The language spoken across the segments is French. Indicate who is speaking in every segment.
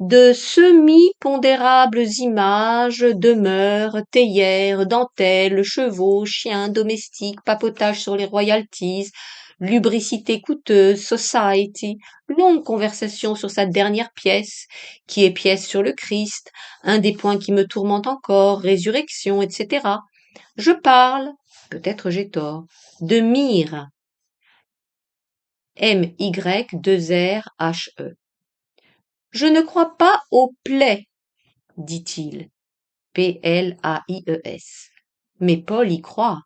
Speaker 1: de semi-pondérables images, demeures, théières, dentelles, chevaux, chiens, domestiques, papotage sur les royalties, lubricité coûteuse, society, longue conversation sur sa dernière pièce, qui est pièce sur le Christ, un des points qui me tourmente encore, résurrection, etc. Je parle, peut-être j'ai tort, de myrrhe, M-Y-2-R-H-E. Je ne crois pas aux plaies, dit-il, P-L-A-I-E-S. Mais Paul y croit.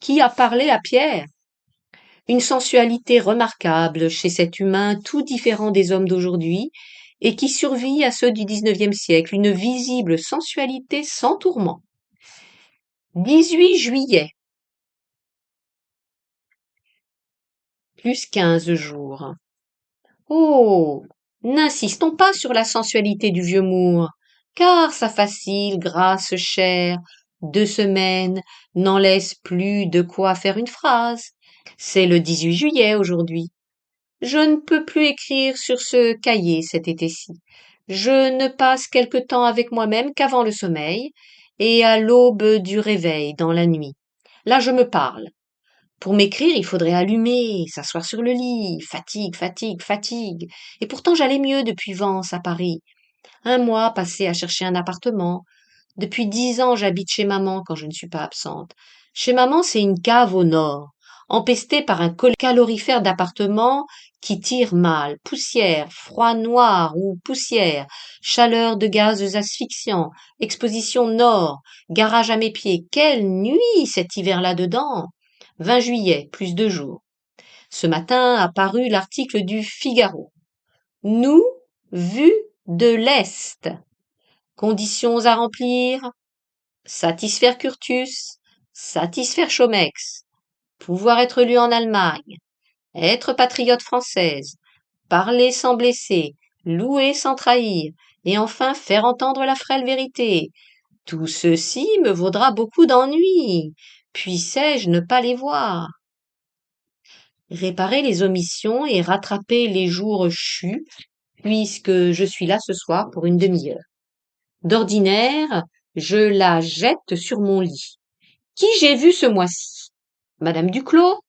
Speaker 1: Qui a parlé à Pierre? Une sensualité remarquable chez cet humain tout différent des hommes d'aujourd'hui et qui survit à ceux du XIXe siècle, une visible sensualité sans tourment. 18 juillet, plus 15 jours. Oh, n'insistons pas sur la sensualité du vieux Moore, car sa facile grâce chère, 2 semaines, n'en laisse plus de quoi faire une phrase. C'est le 18 juillet aujourd'hui. Je ne peux plus écrire sur ce cahier cet été-ci. Je ne passe quelque temps avec moi-même qu'avant le sommeil et à l'aube du réveil dans la nuit. Là je me parle. Pour m'écrire, il faudrait allumer, s'asseoir sur le lit, fatigue, fatigue, fatigue. Et pourtant j'allais mieux depuis Vence à Paris. 1 mois passé à chercher un appartement. Depuis 10 ans j'habite chez maman quand je ne suis pas absente. Chez maman c'est une cave au nord, empestée par un calorifère d'appartement qui tire mal, poussière, froid noir ou poussière, chaleur de gaz asphyxiants, exposition nord, garage à mes pieds. Quelle nuit cet hiver là-dedans! 20 juillet, plus 2 jours. Ce matin a paru l'article du Figaro. Nous, vus de l'Est. Conditions à remplir. Satisfaire Curtus. Satisfaire Chomex. Pouvoir être lu en Allemagne. Être patriote française. Parler sans blesser. Louer sans trahir. Et enfin faire entendre la frêle vérité. Tout ceci me vaudra beaucoup d'ennuis. Puissais-je ne pas les voir? Réparer les omissions et rattraper les jours chus, puisque je suis là ce soir pour une demi-heure. D'ordinaire, je la jette sur mon lit. Qui j'ai vu ce mois-ci? Madame Duclos?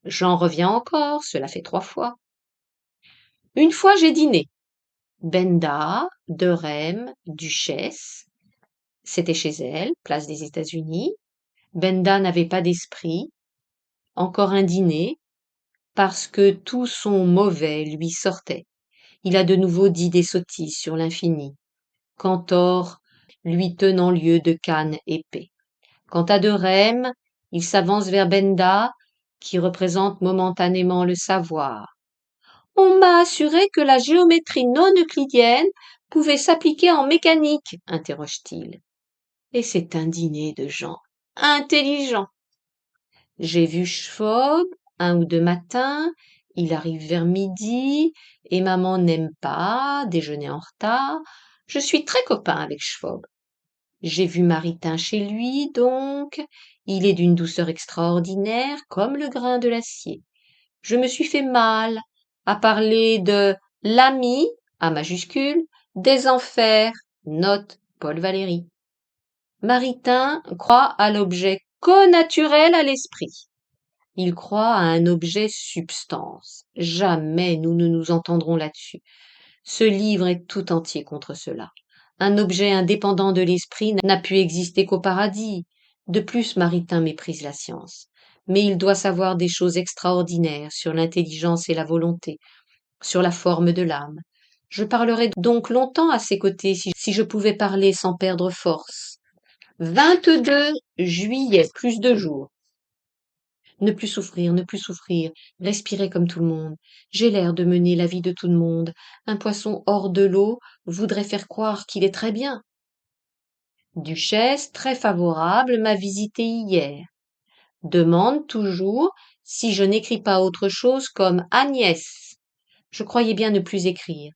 Speaker 1: J'en reviens encore, cela fait 3 fois. Une fois j'ai dîné. Benda, Derem, Duchesse. C'était chez elle, place des États-Unis. Benda n'avait pas d'esprit. Encore un dîner, parce que tout son mauvais lui sortait. Il a de nouveau dit des sottises sur l'infini. Cantor lui tenant lieu de canne épais. Quant à Derem, il s'avance vers Benda, qui représente momentanément le savoir. On m'a assuré que la géométrie non euclidienne pouvait s'appliquer en mécanique, interroge-t-il. Et c'est un dîner de gens intelligents. J'ai vu Schwab 1 ou 2 matins, il arrive vers midi, et maman n'aime pas déjeuner en retard. Je suis très copain avec Schwab. J'ai vu Maritain chez lui, donc, il est d'une douceur extraordinaire, comme le grain de l'acier. Je me suis fait mal à parler de l'ami, à majuscule, des enfers, note Paul Valéry. Maritain croit à l'objet connaturel à l'esprit. Il croit à un objet substance. Jamais nous ne nous entendrons là-dessus. Ce livre est tout entier contre cela. Un objet indépendant de l'esprit n'a pu exister qu'au paradis. De plus, Maritain méprise la science. Mais il doit savoir des choses extraordinaires sur l'intelligence et la volonté, sur la forme de l'âme. Je parlerai donc longtemps à ses côtés si je pouvais parler sans perdre force. 22 juillet, plus 2 jours. Ne plus souffrir, ne plus souffrir, respirer comme tout le monde. J'ai l'air de mener la vie de tout le monde. Un poisson hors de l'eau voudrait faire croire qu'il est très bien. Duchesse, très favorable, m'a visité hier. Demande toujours si je n'écris pas autre chose comme Agnès. Je croyais bien ne plus écrire.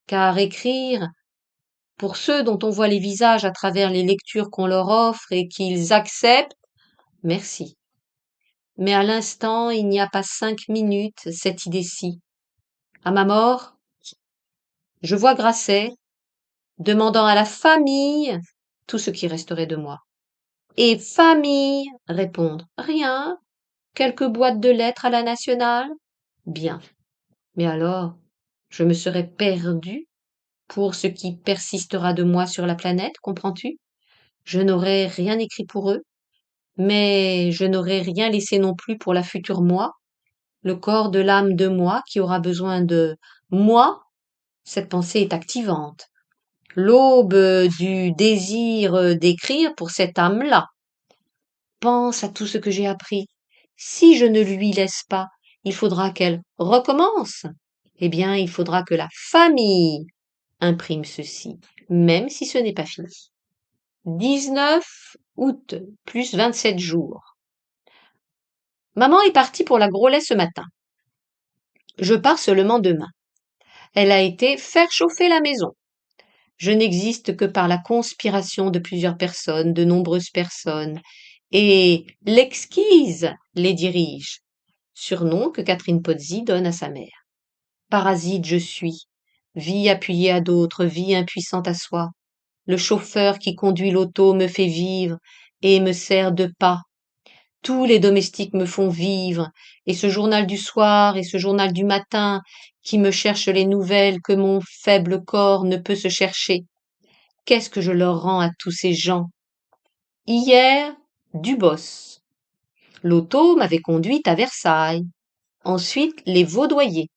Speaker 1: Car écrire, pour ceux dont on voit les visages à travers les lectures qu'on leur offre et qu'ils acceptent, merci. Mais à l'instant, il n'y a pas 5 minutes, cette idée-ci. À ma mort, Je vois Grasset demandant à la famille tout ce qui resterait de moi. Et famille répondre rien, quelques boîtes de lettres à la nationale. Bien. Mais alors, je me serais perdue pour ce qui persistera de moi sur la planète, comprends-tu? Je n'aurais rien écrit pour eux, mais je n'aurais rien laissé non plus pour la future moi, le corps de l'âme de moi qui aura besoin de moi. Cette pensée est activante. L'aube du désir d'écrire pour cette âme-là. Pense à tout ce que j'ai appris. Si je ne lui laisse pas, il faudra qu'elle recommence. Eh bien, il faudra que la famille imprime ceci, même si ce n'est pas fini. 19 août, plus 27 jours. Maman est partie pour la Groslay ce matin. Je pars seulement demain. Elle a été faire chauffer la maison. Je n'existe que par la conspiration de plusieurs personnes, de nombreuses personnes, et l'exquise les dirige, surnom que Catherine Pozzi donne à sa mère. Parasite je suis, vie appuyée à d'autres, vie impuissante à soi. Le chauffeur qui conduit l'auto me fait vivre et me sert de pas. Tous les domestiques me font vivre, et ce journal du soir et ce journal du matin qui me cherchent les nouvelles que mon faible corps ne peut se chercher. Qu'est-ce que je leur rends à tous ces gens? Hier, Dubos. L'auto m'avait conduite à Versailles. Ensuite, les Vaudoyers.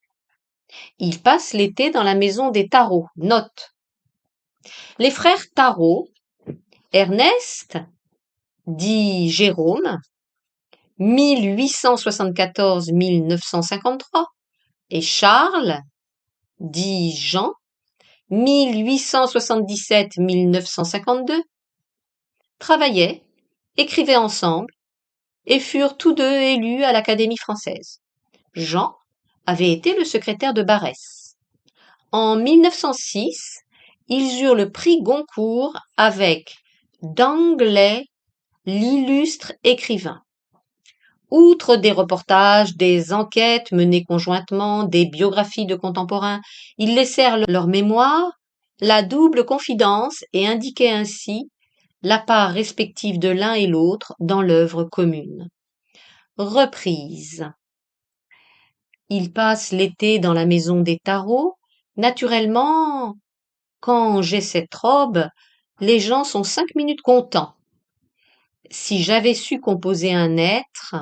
Speaker 1: Ils passent l'été dans la maison des Tarot. Note. Les frères Tarot, Ernest, dit Jérôme, 1874-1953, et Charles, dit Jean, 1877-1952, travaillaient, écrivaient ensemble, et furent tous deux élus à l'Académie française. Jean avait été le secrétaire de Barrès. En 1906, ils eurent le prix Goncourt avec d'Anglais, l'illustre écrivain. Outre des reportages, des enquêtes menées conjointement, des biographies de contemporains, ils laissèrent leur mémoire, la double confidence et indiquaient ainsi la part respective de l'un et l'autre dans l'œuvre commune. Reprise. Ils passent l'été dans la maison des Tarot. Naturellement, quand j'ai cette robe, les gens sont 5 minutes contents. Si j'avais su composer un être,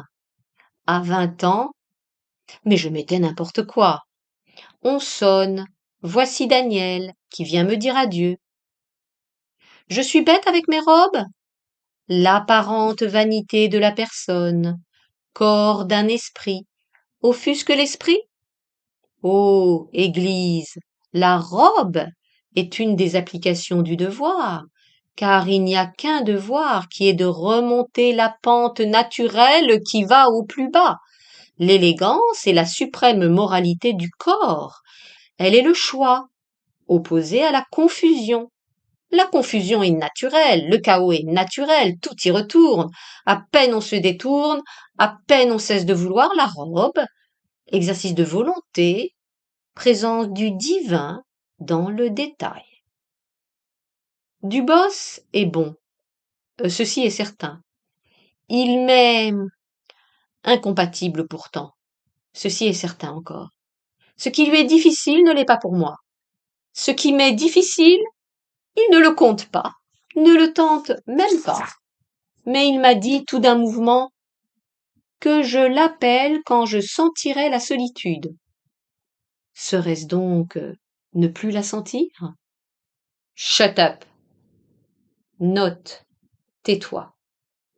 Speaker 1: à 20 ans, mais je mettais n'importe quoi. On sonne. Voici Daniel, qui vient me dire adieu. Je suis bête avec mes robes? L'apparente vanité de la personne, corps d'un esprit, offusque l'esprit? Ô Église, la robe est une des applications du devoir, car il n'y a qu'un devoir qui est de remonter la pente naturelle qui va au plus bas. L'élégance est la suprême moralité du corps. Elle est le choix, opposé à la confusion. La confusion est naturelle, le chaos est naturel, tout y retourne. À peine on se détourne, à peine on cesse de vouloir la robe, exercice de volonté, présence du divin dans le détail. Dubos est bon, ceci est certain. Il m'est incompatible pourtant, ceci est certain encore. Ce qui lui est difficile ne l'est pas pour moi. Ce qui m'est difficile, il ne le compte pas, ne le tente même pas. Mais il m'a dit tout d'un mouvement que je l'appelle quand je sentirai la solitude. Serait-ce donc ne plus la sentir? Shut up. Note, tais-toi.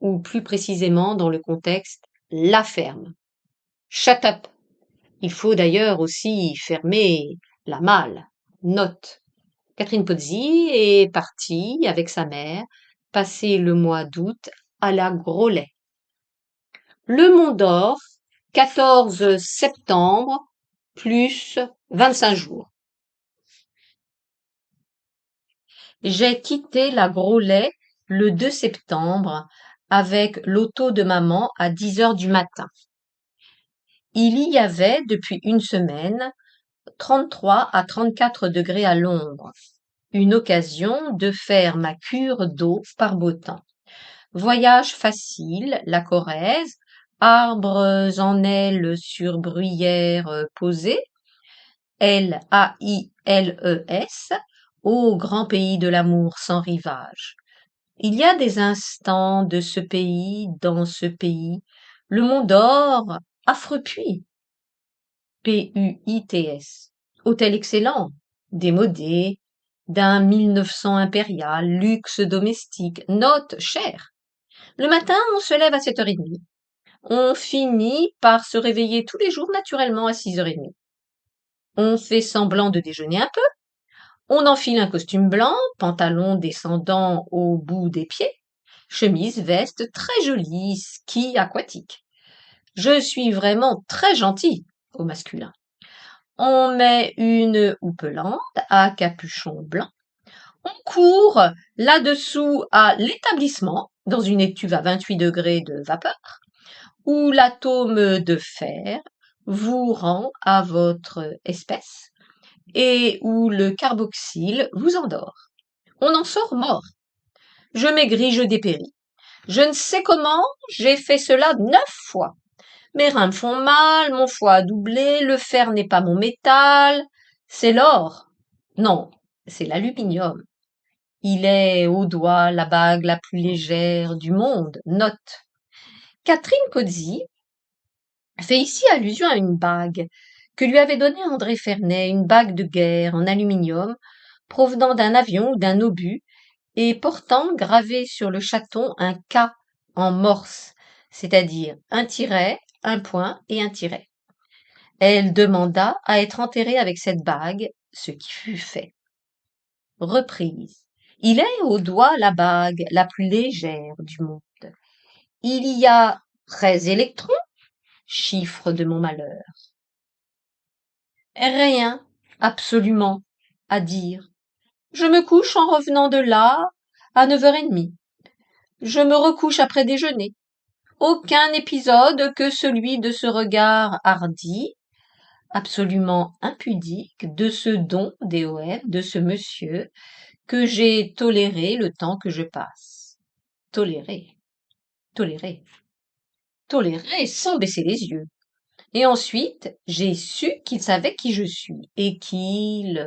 Speaker 1: Ou plus précisément dans le contexte, la ferme. Shut up. Il faut d'ailleurs aussi fermer la malle. Note. Catherine Pozzi est partie avec sa mère passer le mois d'août à la Groslay. Le Mont d'Or, 14 septembre, plus 25 jours. J'ai quitté la Groslay le 2 septembre avec l'auto de maman à 10 heures du matin. Il y avait, depuis une semaine, 33 à 34 degrés à l'ombre. Une occasion de faire ma cure d'eau par beau temps. Voyage facile, la Corrèze, arbres en aile sur bruyère posée, Lailes, ô grand pays de l'amour sans rivage. Il y a des instants de ce pays, dans ce pays, le mont d'or, affreux puits. Puits. Hôtel excellent, démodé, d'un 1900 impérial, luxe domestique, note chère. Le matin, on se lève à 7h30. On finit par se réveiller tous les jours naturellement à 6h30. On fait semblant de déjeuner un peu. On enfile un costume blanc, pantalon descendant au bout des pieds, chemise, veste très jolie, ski aquatique. Je suis vraiment très gentil au masculin. On met une houppelande à capuchon blanc. On court là-dessous à l'établissement, dans une étuve à 28 degrés de vapeur, où l'atome de fer vous rend à votre espèce et où le carboxyle vous endort. On en sort mort. Je maigris, je dépéris. Je ne sais comment, j'ai fait cela 9 fois. Mes reins me font mal, mon foie a doublé, le fer n'est pas mon métal, c'est l'or. Non, c'est l'aluminium. Il est au doigt la bague la plus légère du monde. Note. Catherine Cozzi fait ici allusion à une bague que lui avait donnée André Ferney, une bague de guerre en aluminium provenant d'un avion ou d'un obus et portant gravé sur le chaton un K en morse, c'est-à-dire un tiret, un point et un tiret. Elle demanda à être enterrée avec cette bague, ce qui fut fait. Reprise. Il est au doigt la bague la plus légère du monde. Il y a 13 électrons, chiffre de mon malheur. Rien, absolument, à dire. Je me couche en revenant de là à 9h30. Je me recouche après déjeuner. Aucun épisode que celui de ce regard hardi, absolument impudique, de ce don DOM, de ce monsieur, que j'ai toléré le temps que je passe. Toléré, toléré, toléré sans baisser les yeux. Et ensuite, j'ai su qu'il savait qui je suis et qu'il...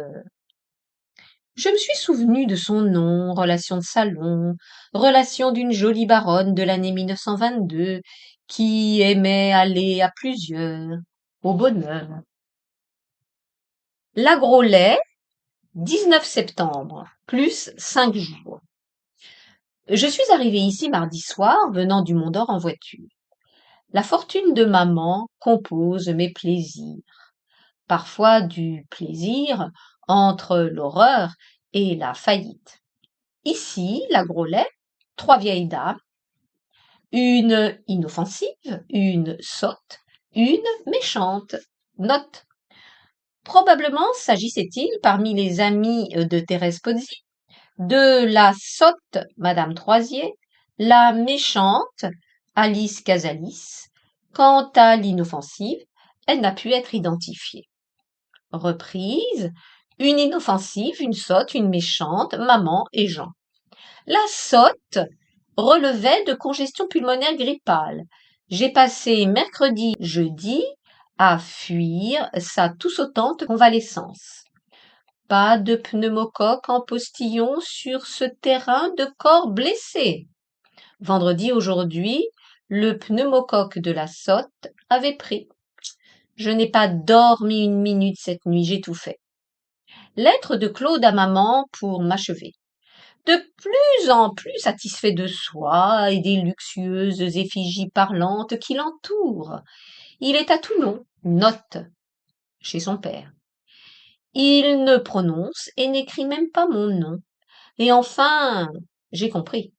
Speaker 1: Je me suis souvenu de son nom, relation de salon, relation d'une jolie baronne de l'année 1922 qui aimait aller à plusieurs, au bonheur. L'Agrolet, 19 septembre, plus 5 jours. Je suis arrivée ici mardi soir, venant du Mont d'Or en voiture. La fortune de maman compose mes plaisirs. Parfois du plaisir entre l'horreur et la faillite. Ici, la Grolet, 3 vieilles dames, une inoffensive, une sotte, une méchante. Note. Probablement s'agissait-il, parmi les amis de Thérèse Pozzi, de la sotte Madame Troisier, la méchante Alice Casalis. Quant à l'inoffensive, elle n'a pu être identifiée. Reprise, une inoffensive, une sotte, une méchante, maman et Jean. La sotte relevait de congestion pulmonaire grippale. J'ai passé mercredi, jeudi à fuir sa tout sautante convalescence. Pas de pneumocoque en postillon sur ce terrain de corps blessé. Vendredi, aujourd'hui, le pneumocoque de la sotte avait pris. Je n'ai pas dormi une minute cette nuit, j'ai tout fait. Lettre de Claude à maman pour m'achever. De plus en plus satisfait de soi et des luxueuses effigies parlantes qui l'entourent. Il est à Toulon, note, chez son père. Il ne prononce et n'écrit même pas mon nom. Et enfin, j'ai compris.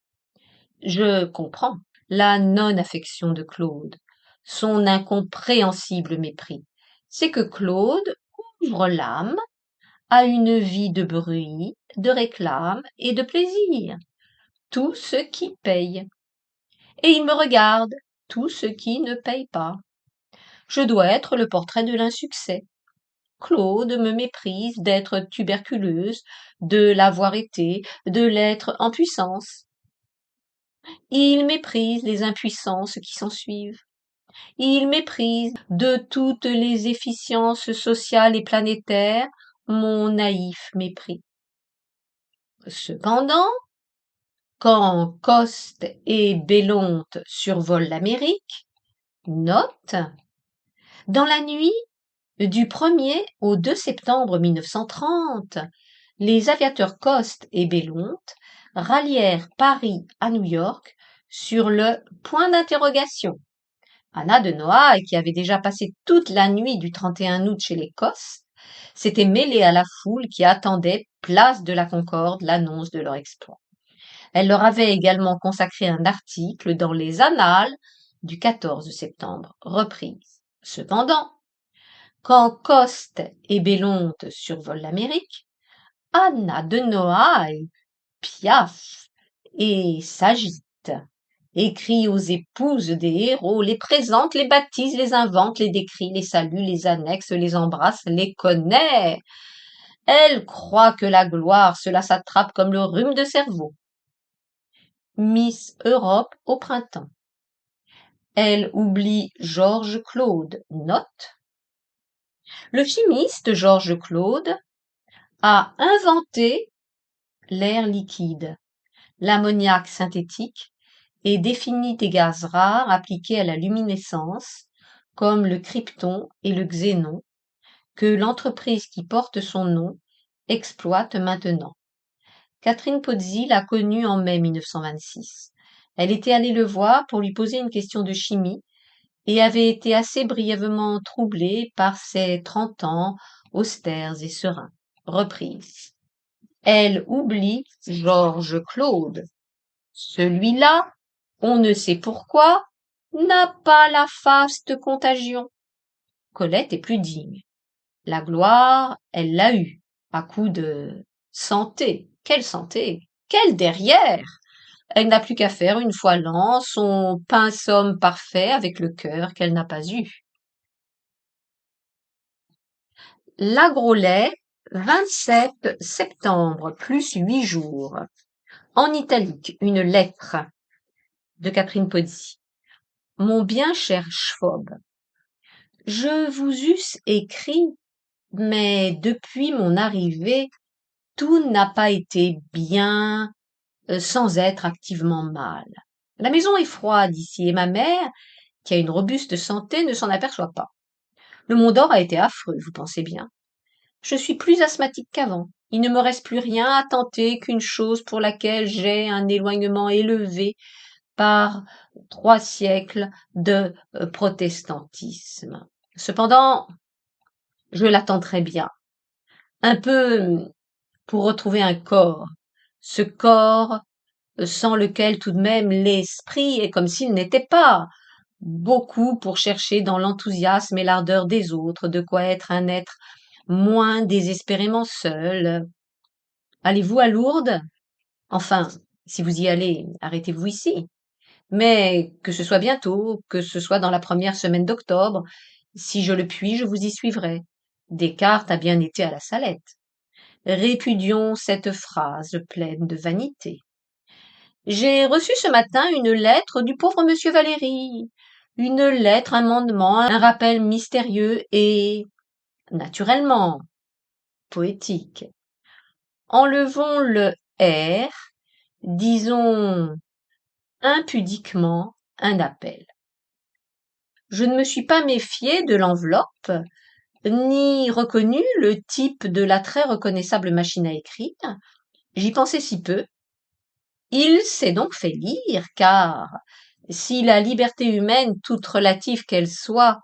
Speaker 1: Je comprends la non-affection de Claude, son incompréhensible mépris. C'est que Claude ouvre l'âme à une vie de bruit, de réclame et de plaisir, tout ce qui paye. Et il me regarde, tout ce qui ne paye pas. Je dois être le portrait de l'insuccès. Claude me méprise d'être tuberculeuse, de l'avoir été, de l'être en puissance. Il méprise les impuissances qui s'ensuivent. Il méprise de toutes les efficiences sociales et planétaires mon naïf mépris. Cependant, quand Coste et Bellonte survolent l'Amérique, note, dans la nuit du 1er au 2 septembre 1930, les aviateurs Coste et Bellonte rallièrent Paris à New York sur le point d'interrogation. Anna de Noailles, qui avait déjà passé toute la nuit du 31 août chez les Coste, s'était mêlée à la foule qui attendait, place de la Concorde, l'annonce de leur exploit. Elle leur avait également consacré un article dans les Annales du 14 septembre, reprise. Cependant, quand Coste et Bellonte survolent l'Amérique, Anna de Noailles piaffe et s'agite, écrit aux épouses des héros, les présente, les baptise, les invente, les décrit, les salue, les annexe, les embrasse, les connaît. Elle croit que la gloire, cela s'attrape comme le rhume de cerveau. Miss Europe au printemps. Elle oublie Georges Claude, note. Le chimiste Georges Claude a inventé l'air liquide, l'ammoniaque synthétique et définit des gaz rares appliqués à la luminescence, comme le krypton et le xénon, que l'entreprise qui porte son nom exploite maintenant. Catherine Pozzi l'a connu en mai 1926. Elle était allée le voir pour lui poser une question de chimie et avait été assez brièvement troublée par ses 30 ans austères et sereins. Reprise. Elle oublie Georges Claude. Celui-là, on ne sait pourquoi, n'a pas la faste contagion. Colette est plus digne. La gloire, elle l'a eue, à coup de santé. Quelle santé! Quelle derrière! Elle n'a plus qu'à faire une fois l'an son pain somme parfait avec le cœur qu'elle n'a pas eu. L'Agrolet, 27 septembre, plus 8 jours. En italique, une lettre de Catherine Pozzi. Mon bien cher Schwob, je vous eusse écrit, mais depuis mon arrivée, tout n'a pas été bien, sans être activement mal. La maison est froide ici et ma mère, qui a une robuste santé, ne s'en aperçoit pas. Le Mont d'Or a été affreux, vous pensez bien. Je suis plus asthmatique qu'avant. Il ne me reste plus rien à tenter qu'une chose pour laquelle j'ai un éloignement élevé par 3 siècles de protestantisme. Cependant, je l'attends très bien. Un peu pour retrouver un corps. Ce corps sans lequel tout de même l'esprit est comme s'il n'était pas. Beaucoup pour chercher dans l'enthousiasme et l'ardeur des autres de quoi être un être moins désespérément seul. Allez-vous à Lourdes? Enfin, si vous y allez, arrêtez-vous ici. Mais que ce soit bientôt, que ce soit dans la première semaine d'octobre, si je le puis, je vous y suivrai. Descartes a bien été à la Salette. Répudions cette phrase pleine de vanité. J'ai reçu ce matin une lettre du pauvre monsieur Valéry. Une lettre, un mandement, un rappel mystérieux et, naturellement, poétique. Enlevons le R, disons impudiquement un appel. Je ne me suis pas méfié de l'enveloppe, ni reconnu le type de la très reconnaissable machine à écrire. J'y pensais si peu. Il s'est donc fait lire, car si la liberté humaine, toute relative qu'elle soit,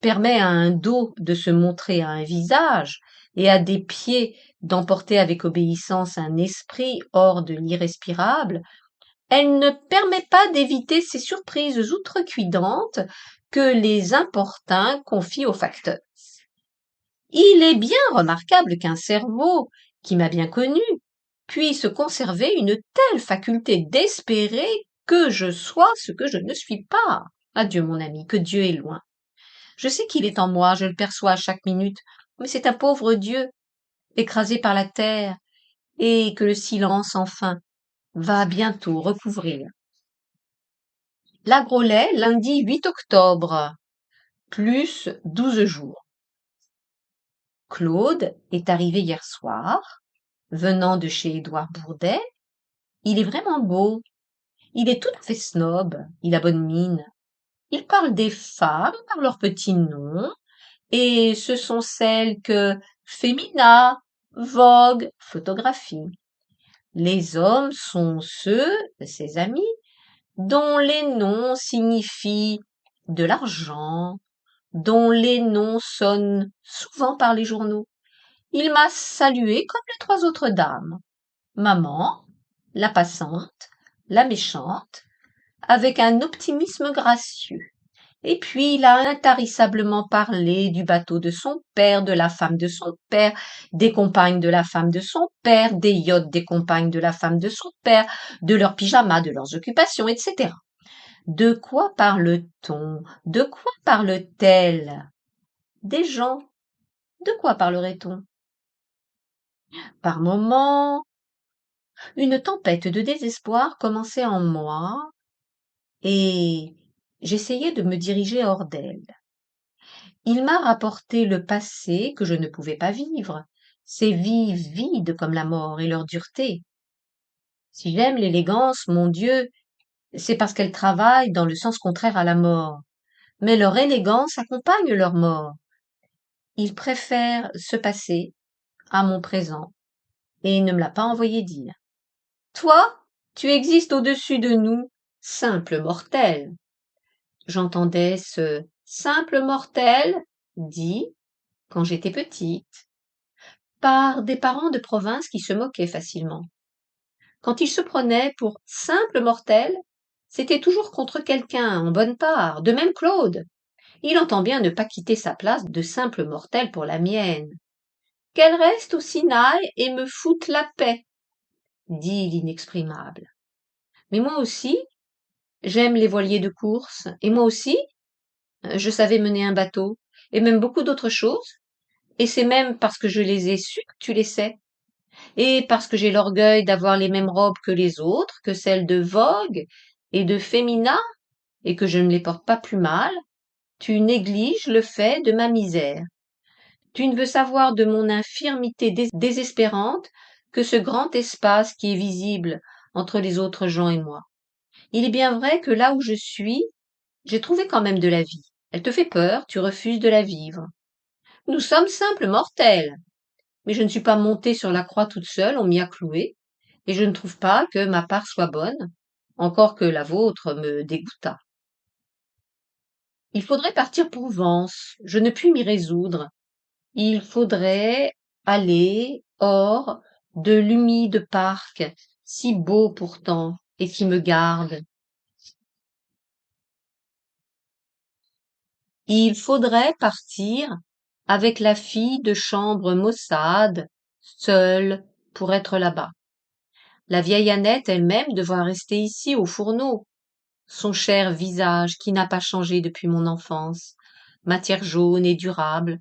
Speaker 1: permet à un dos de se montrer à un visage, et à des pieds d'emporter avec obéissance un esprit hors de l'irrespirable, elle ne permet pas d'éviter ces surprises outrecuidantes que les importuns confient aux facteurs. Il est bien remarquable qu'un cerveau, qui m'a bien connu, puisse conserver une telle faculté d'espérer que je sois ce que je ne suis pas. Adieu, mon ami, que Dieu est loin. Je sais qu'il est en moi, je le perçois à chaque minute, Mais c'est un pauvre Dieu, écrasé par la terre, et que le silence, enfin, va bientôt recouvrir. La Grollet, lundi 8 octobre, plus 12 jours. Claude est arrivé hier soir, venant de chez Édouard Bourdet. Il est vraiment beau. Il est tout à fait snob. Il a bonne mine. Il parle des femmes par leurs petits noms, et ce sont celles que Femina, Vogue photographie. Les hommes sont ceux, ses amis, dont les noms signifient de l'argent, dont les noms sonnent souvent par les journaux. Il m'a salué comme les trois autres dames. Maman, la passante, la méchante, avec un optimisme gracieux. Et puis il a intarissablement parlé du bateau de son père, de la femme de son père, des compagnes de la femme de son père, des yachts des compagnes de la femme de son père, de leurs pyjamas, de leurs occupations, etc. De quoi parle-t-on? De quoi parle-t-elle? Des gens. De quoi parlerait-on? Par moments, une tempête de désespoir commençait en moi, et j'essayais de me diriger hors d'elle. Il m'a rapporté le passé que je ne pouvais pas vivre, ces vies vides comme la mort et leur dureté. Si j'aime l'élégance, mon Dieu, c'est parce qu'elle travaille dans le sens contraire à la mort. Mais leur élégance accompagne leur mort. Ils préfèrent ce passé à mon présent, et il ne me l'a pas envoyé dire. Toi, tu existes au-dessus de nous, simple mortel. J'entendais ce simple mortel dit quand j'étais petite, par des parents de province qui se moquaient facilement. Quand ils se prenaient pour simple mortel, c'était toujours contre quelqu'un en bonne part, de même Claude. Il entend bien ne pas quitter sa place de simple mortel pour la mienne. Qu'elle reste au Sinaï et me foute la paix, dit l'inexprimable. Mais moi aussi, j'aime les voiliers de course, et moi aussi, je savais mener un bateau, et même beaucoup d'autres choses, et c'est même parce que je les ai su que tu les sais, et parce que j'ai l'orgueil d'avoir les mêmes robes que les autres, que celles de Vogue et de Femina, et que je ne les porte pas plus mal, tu négliges le fait de ma misère. Tu ne veux savoir de mon infirmité désespérante que ce grand espace qui est visible entre les autres gens et moi. Il est bien vrai que là où je suis, j'ai trouvé quand même de la vie. Elle te fait peur, tu refuses de la vivre. Nous sommes simples mortels. Mais je ne suis pas montée sur la croix toute seule, on m'y a cloué, et je ne trouve pas que ma part soit bonne, encore que la vôtre me dégoûtât. Il faudrait partir pour Vence, je ne puis m'y résoudre. Il faudrait aller hors de l'humide parc, si beau pourtant, et qui me garde. Il faudrait partir avec la fille de chambre maussade, seule, pour être là-bas. La vieille Annette elle-même devra rester ici au fourneau. Son cher visage qui n'a pas changé depuis mon enfance, matière jaune et durable,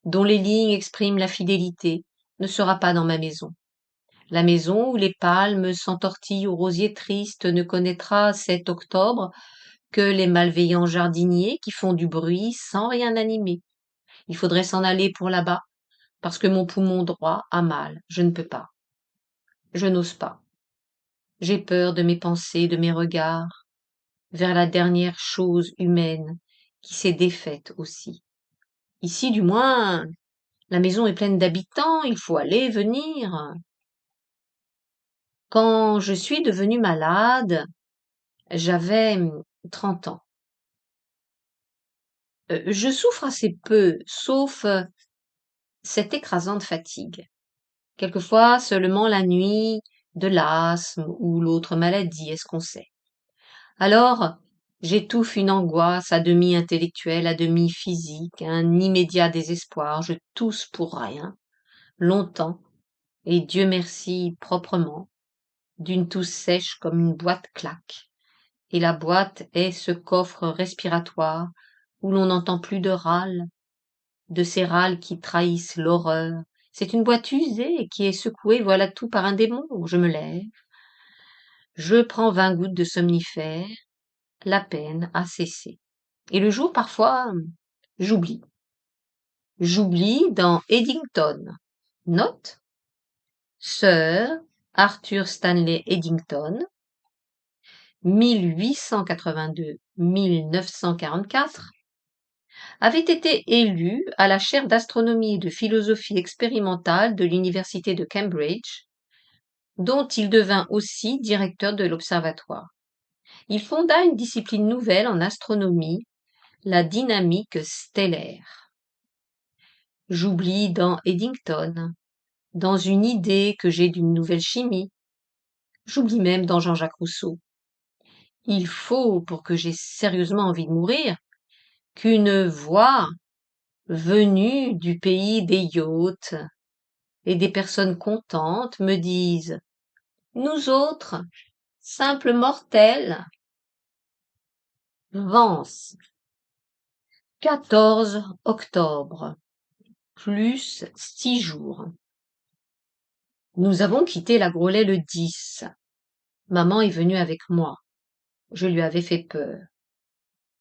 Speaker 1: dont les lignes expriment la fidélité, ne sera pas dans ma maison. La maison où les palmes s'entortillent aux rosiers tristes ne connaîtra cet octobre que les malveillants jardiniers qui font du bruit sans rien animer. Il faudrait s'en aller pour là-bas, parce que mon poumon droit a mal. Je ne peux pas. Je n'ose pas. J'ai peur de mes pensées, de mes regards, vers la dernière chose humaine qui s'est défaite aussi. Ici, du moins, la maison est pleine d'habitants, il faut aller et venir. Quand je suis devenue malade, j'avais 30 ans. Je souffre assez peu, sauf cette écrasante fatigue. Quelquefois seulement la nuit, de l'asthme ou l'autre maladie, est-ce qu'on sait. Alors, j'étouffe une angoisse à demi intellectuelle, à demi physique, un immédiat désespoir, je tousse pour rien, longtemps, et Dieu merci, proprement, d'une tousse sèche comme une boîte claque. Et la boîte est ce coffre respiratoire où l'on n'entend plus de râle, de ces râles qui trahissent l'horreur. C'est une boîte usée qui est secouée, voilà tout par un démon. Je me lève, je prends 20 gouttes de somnifère, la peine a cessé. Et le jour, parfois, j'oublie. J'oublie dans Eddington. Note, Sir Arthur Stanley Eddington, 1882-1944, avait été élu à la chaire d'astronomie et de philosophie expérimentale de l'université de Cambridge, dont il devint aussi directeur de l'observatoire. Il fonda une discipline nouvelle en astronomie, la dynamique stellaire. J'oublie dans Eddington, dans une idée que j'ai d'une nouvelle chimie. J'oublie même dans Jean-Jacques Rousseau. Il faut, pour que j'aie sérieusement envie de mourir, qu'une voix venue du pays des yachts et des personnes contentes me dise: nous autres, simples mortels, Vence, 14 octobre, plus 6 jours. Nous avons quitté la Grollet le 10. Maman est venue avec moi. Je lui avais fait peur.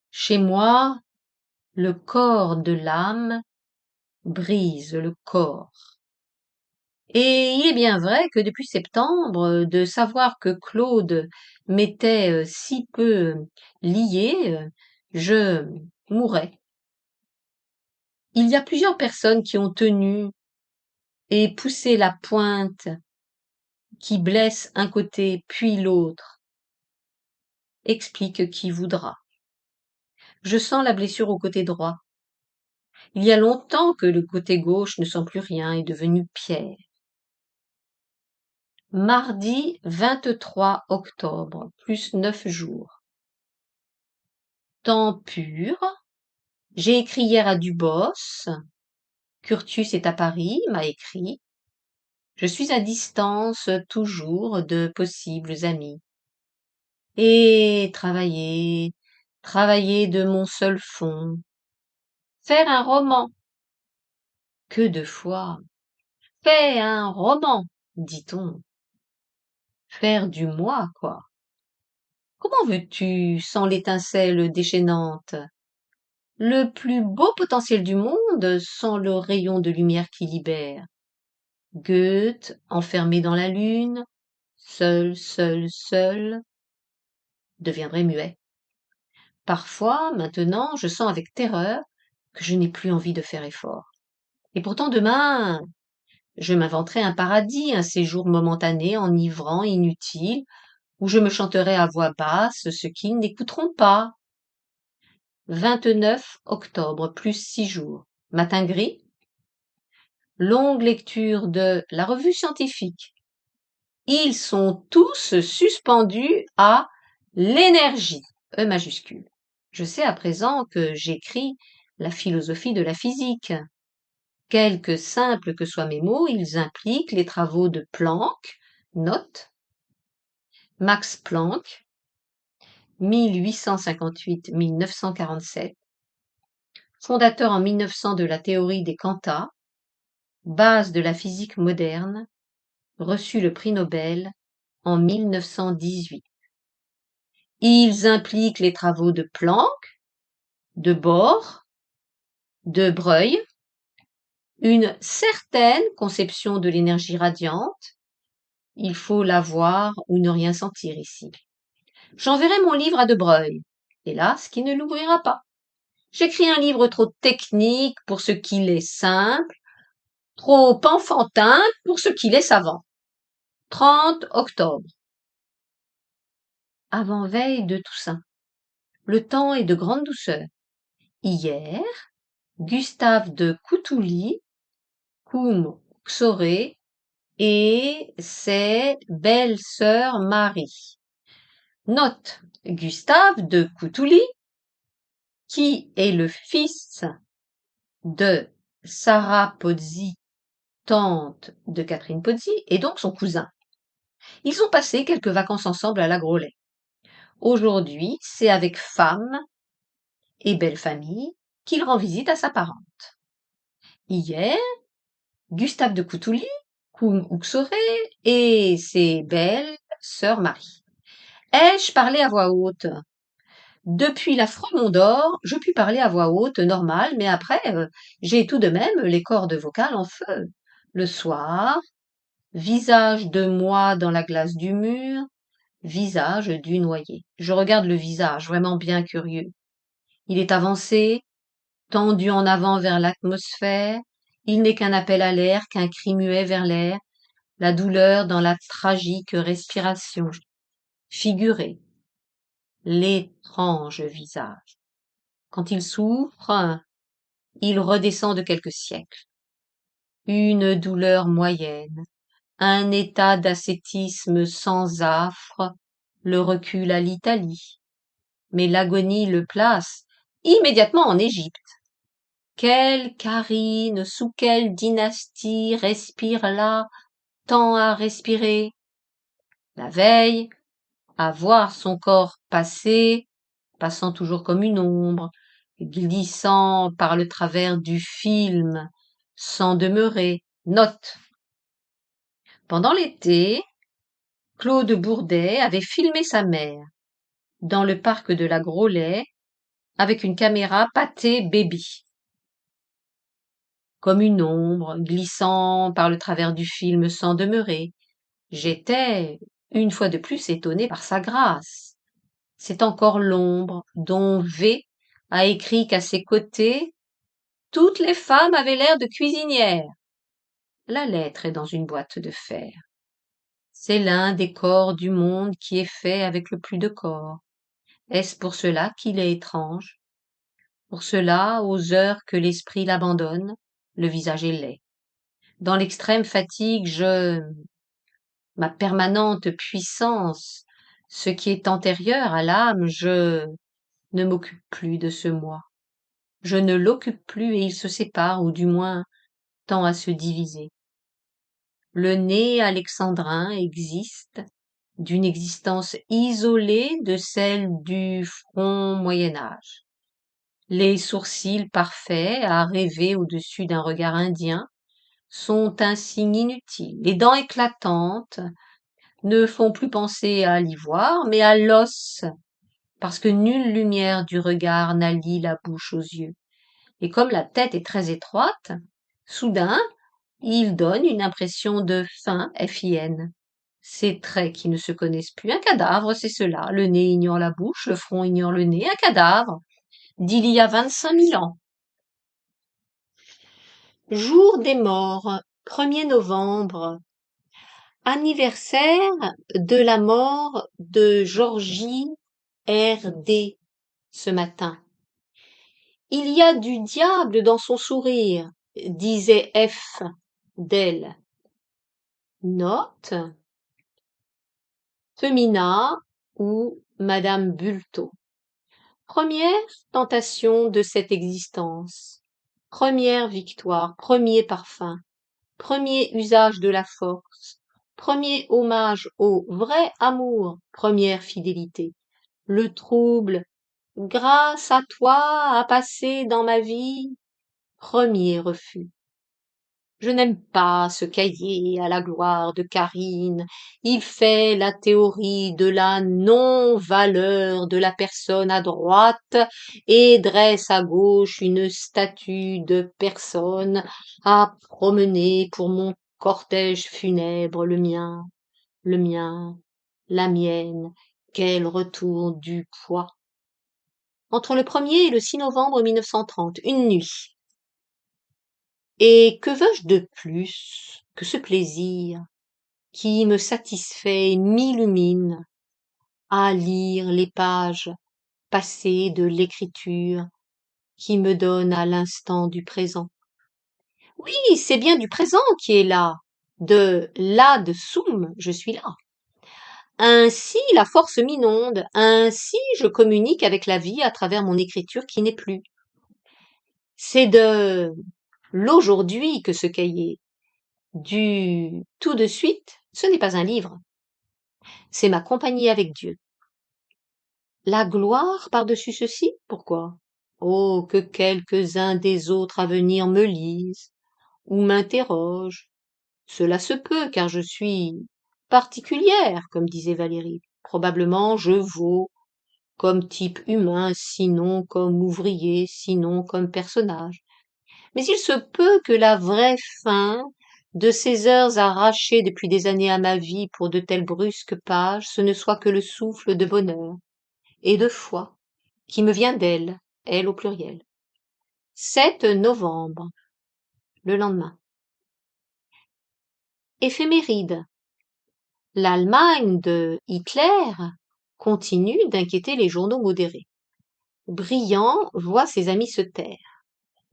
Speaker 1: Chez moi, le corps de l'âme brise le corps. Et il est bien vrai que depuis septembre, de savoir que Claude m'était si peu lié, je mourais. Il y a plusieurs personnes qui ont tenu et poussé la pointe qui blesse un côté puis l'autre. Explique qui voudra. Je sens la blessure au côté droit. Il y a longtemps que le côté gauche ne sent plus rien, est devenu pierre. Mardi 23 octobre, plus 9 jours. Temps pur. J'ai écrit hier à Dubos. Curtius est à Paris, m'a écrit. Je suis à distance toujours de possibles amis. Et travailler, travailler de mon seul fond. Faire un roman. Que de fois. Fais un roman, dit-on. Faire du moi, quoi. Comment veux-tu sans l'étincelle déchaînante? Le plus beau potentiel du monde sans le rayon de lumière qui libère. Goethe, enfermé dans la lune, seul, seul, seul, deviendrait muet. Parfois, maintenant, je sens avec terreur que je n'ai plus envie de faire effort. Et pourtant demain, je m'inventerai un paradis, un séjour momentané, enivrant, inutile, où je me chanterai à voix basse ce qu'ils n'écouteront pas. 29 octobre, plus 6 jours. Matin gris. Longue lecture de la revue scientifique. Ils sont tous suspendus à l'énergie, E majuscule. Je sais à présent que j'écris la philosophie de la physique. Quelque simples que soient mes mots, ils impliquent les travaux de Planck, note, Max Planck, 1858-1947, fondateur en 1900 de la théorie des quanta, base de la physique moderne, reçu le prix Nobel en 1918. Ils impliquent les travaux de Planck, de Bohr, de Broglie, une certaine conception de l'énergie radiante. Il faut la voir ou ne rien sentir ici. J'enverrai mon livre à De Broglie, hélas, qui ne l'ouvrira pas. J'écris un livre trop technique pour ce qu'il est simple, trop enfantin pour ce qu'il est savant. 30 octobre. Avant-veille de Toussaint. Le temps est de grande douceur. Hier, Gustave de Coutouli, cum Xoré, et ses belles-sœurs Marie. Note, Gustave de Coutouli, qui est le fils de Sarah Pozzi, tante de Catherine Pozzi, et donc son cousin. Ils ont passé quelques vacances ensemble à la Grollet. Aujourd'hui, c'est avec femme et belle famille qu'il rend visite à sa parente. Hier, Gustave de Coutouly, Uxoré et ses belles sœurs Marie. Ai-je parlé à voix haute? Depuis la Froment d'or, je puis parler à voix haute, normal, mais après, j'ai tout de même les cordes vocales en feu. Le soir, visage de moi dans la glace du mur, visage du noyer. Je regarde le visage, vraiment bien curieux. Il est avancé, tendu en avant vers l'atmosphère. Il n'est qu'un appel à l'air, qu'un cri muet vers l'air, la douleur dans la tragique respiration. Figuré, l'étrange visage. Quand il souffre, il redescend de quelques siècles. Une douleur moyenne, un état d'ascétisme sans affre, le recul à l'Italie. Mais l'agonie le place immédiatement en Égypte. Quelle Carine, sous quelle dynastie respire là, tant à respirer? La veille, à voir son corps passer, passant toujours comme une ombre, glissant par le travers du film, sans demeurer. Note. Pendant l'été, Claude Bourdet avait filmé sa mère dans le parc de la Grollet avec une caméra pâté baby. Comme une ombre, glissant par le travers du film sans demeurer. J'étais, une fois de plus, étonné par sa grâce. C'est encore l'ombre dont V a écrit qu'à ses côtés, toutes les femmes avaient l'air de cuisinières. La lettre est dans une boîte de fer. C'est l'un des corps du monde qui est fait avec le plus de corps. Est-ce pour cela qu'il est étrange? Pour cela, aux heures que l'esprit l'abandonne, le visage est laid. Dans l'extrême fatigue, ma permanente puissance, ce qui est antérieur à l'âme, je ne m'occupe plus de ce moi. Je ne l'occupe plus et il se sépare, ou du moins tend à se diviser. Le nez alexandrin existe d'une existence isolée de celle du front Moyen-Âge. Les sourcils parfaits à rêver au-dessus d'un regard indien sont un signe inutile. Les dents éclatantes ne font plus penser à l'ivoire, mais à l'os, parce que nulle lumière du regard n'allie la bouche aux yeux. Et comme la tête est très étroite, soudain, il donne une impression de fin, F-I-N. Ces traits qui ne se connaissent plus. Un cadavre, c'est cela. Le nez ignore la bouche, le front ignore le nez. Un cadavre d'il y a 25 000 ans. Jour des morts, 1er novembre. Anniversaire de la mort de Georgie R.D. ce matin. Il y a du diable dans son sourire, disait F. d'elle. Note. Femina ou Madame Bulto. Première tentation de cette existence. Première victoire, premier parfum, premier usage de la force, premier hommage au vrai amour, première fidélité. Le trouble, grâce à toi, a passé dans ma vie, premier refus. Je n'aime pas ce cahier à la gloire de Carine. Il fait la théorie de la non-valeur de la personne à droite et dresse à gauche une statue de personne à promener pour mon cortège funèbre, le mien, la mienne. Quel retour du poids. Entre le 1er et le 6 novembre 1930, une nuit. Et que veux-je de plus que ce plaisir qui me satisfait et m'illumine à lire les pages passées de l'écriture qui me donne à l'instant du présent? Oui, c'est bien du présent qui est là, de là de soum, je suis là. Ainsi la force m'inonde, ainsi je communique avec la vie à travers mon écriture qui n'est plus. C'est de l'aujourd'hui que ce cahier, du tout de suite, ce n'est pas un livre, c'est ma compagnie avec Dieu. La gloire par-dessus ceci, pourquoi? Oh, que quelques-uns des autres à venir me lisent, ou m'interroge. Cela se peut, car je suis particulière, comme disait Valérie. Probablement je vaux comme type humain, sinon comme ouvrier, sinon comme personnage. Mais il se peut que la vraie fin de ces heures arrachées depuis des années à ma vie pour de telles brusques pages, ce ne soit que le souffle de bonheur et de foi qui me vient d'elle, elle au pluriel. 7 novembre, le lendemain. Éphéméride. L'Allemagne de Hitler continue d'inquiéter les journaux modérés. Briand voit ses amis se taire.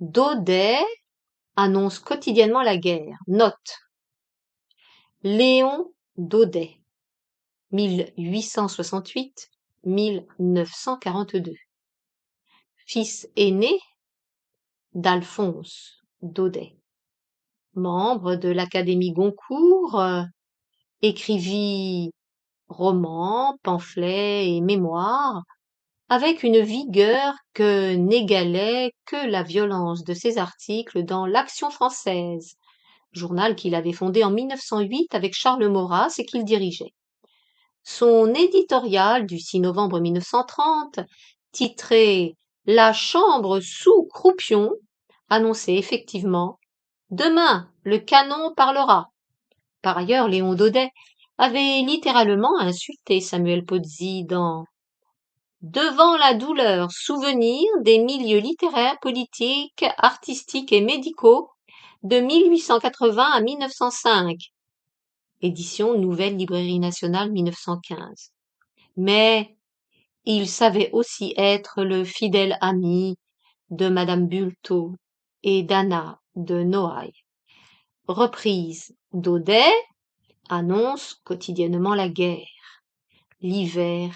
Speaker 1: Daudet annonce quotidiennement la guerre. Note. Léon Daudet, 1868-1942. Fils aîné d'Alphonse Daudet. Membre de l'Académie Goncourt, écrivit romans, pamphlets et mémoires avec une vigueur que n'égalait que la violence de ses articles dans l'Action française, journal qu'il avait fondé en 1908 avec Charles Maurras et qu'il dirigeait. Son éditorial du 6 novembre 1930, titré La Chambre sous Croupion, annonçait effectivement Demain, le canon parlera. Par ailleurs, Léon Daudet avait littéralement insulté Samuel Pozzi dans Devant la douleur, souvenir des milieux littéraires, politiques, artistiques et médicaux de 1880 à 1905. Édition Nouvelle Librairie Nationale 1915. Mais il savait aussi être le fidèle ami de Madame Bulto et d'Anna de Noailles. Reprise. Daudet annonce quotidiennement la guerre. L'hiver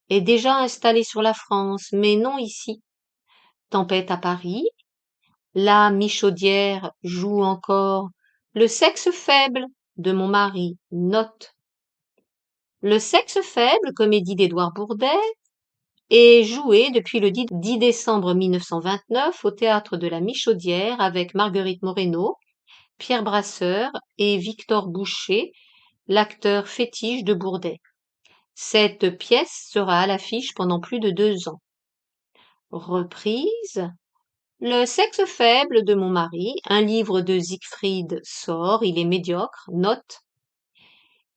Speaker 1: est déjà installé sur la France, mais non ici. Tempête à Paris, la Michaudière joue encore le sexe faible de mon mari. Note. Le sexe faible, comédie d'Édouard Bourdet, est jouée depuis le 10 décembre 1929 au théâtre de la Michaudière avec Marguerite Moreno, Pierre Brasseur et Victor Boucher, l'acteur fétiche de Bourdet. Cette pièce sera à l'affiche pendant plus de 2 ans. Reprise. Le sexe faible de mon mari, un livre de Siegfried sort, il est médiocre, note.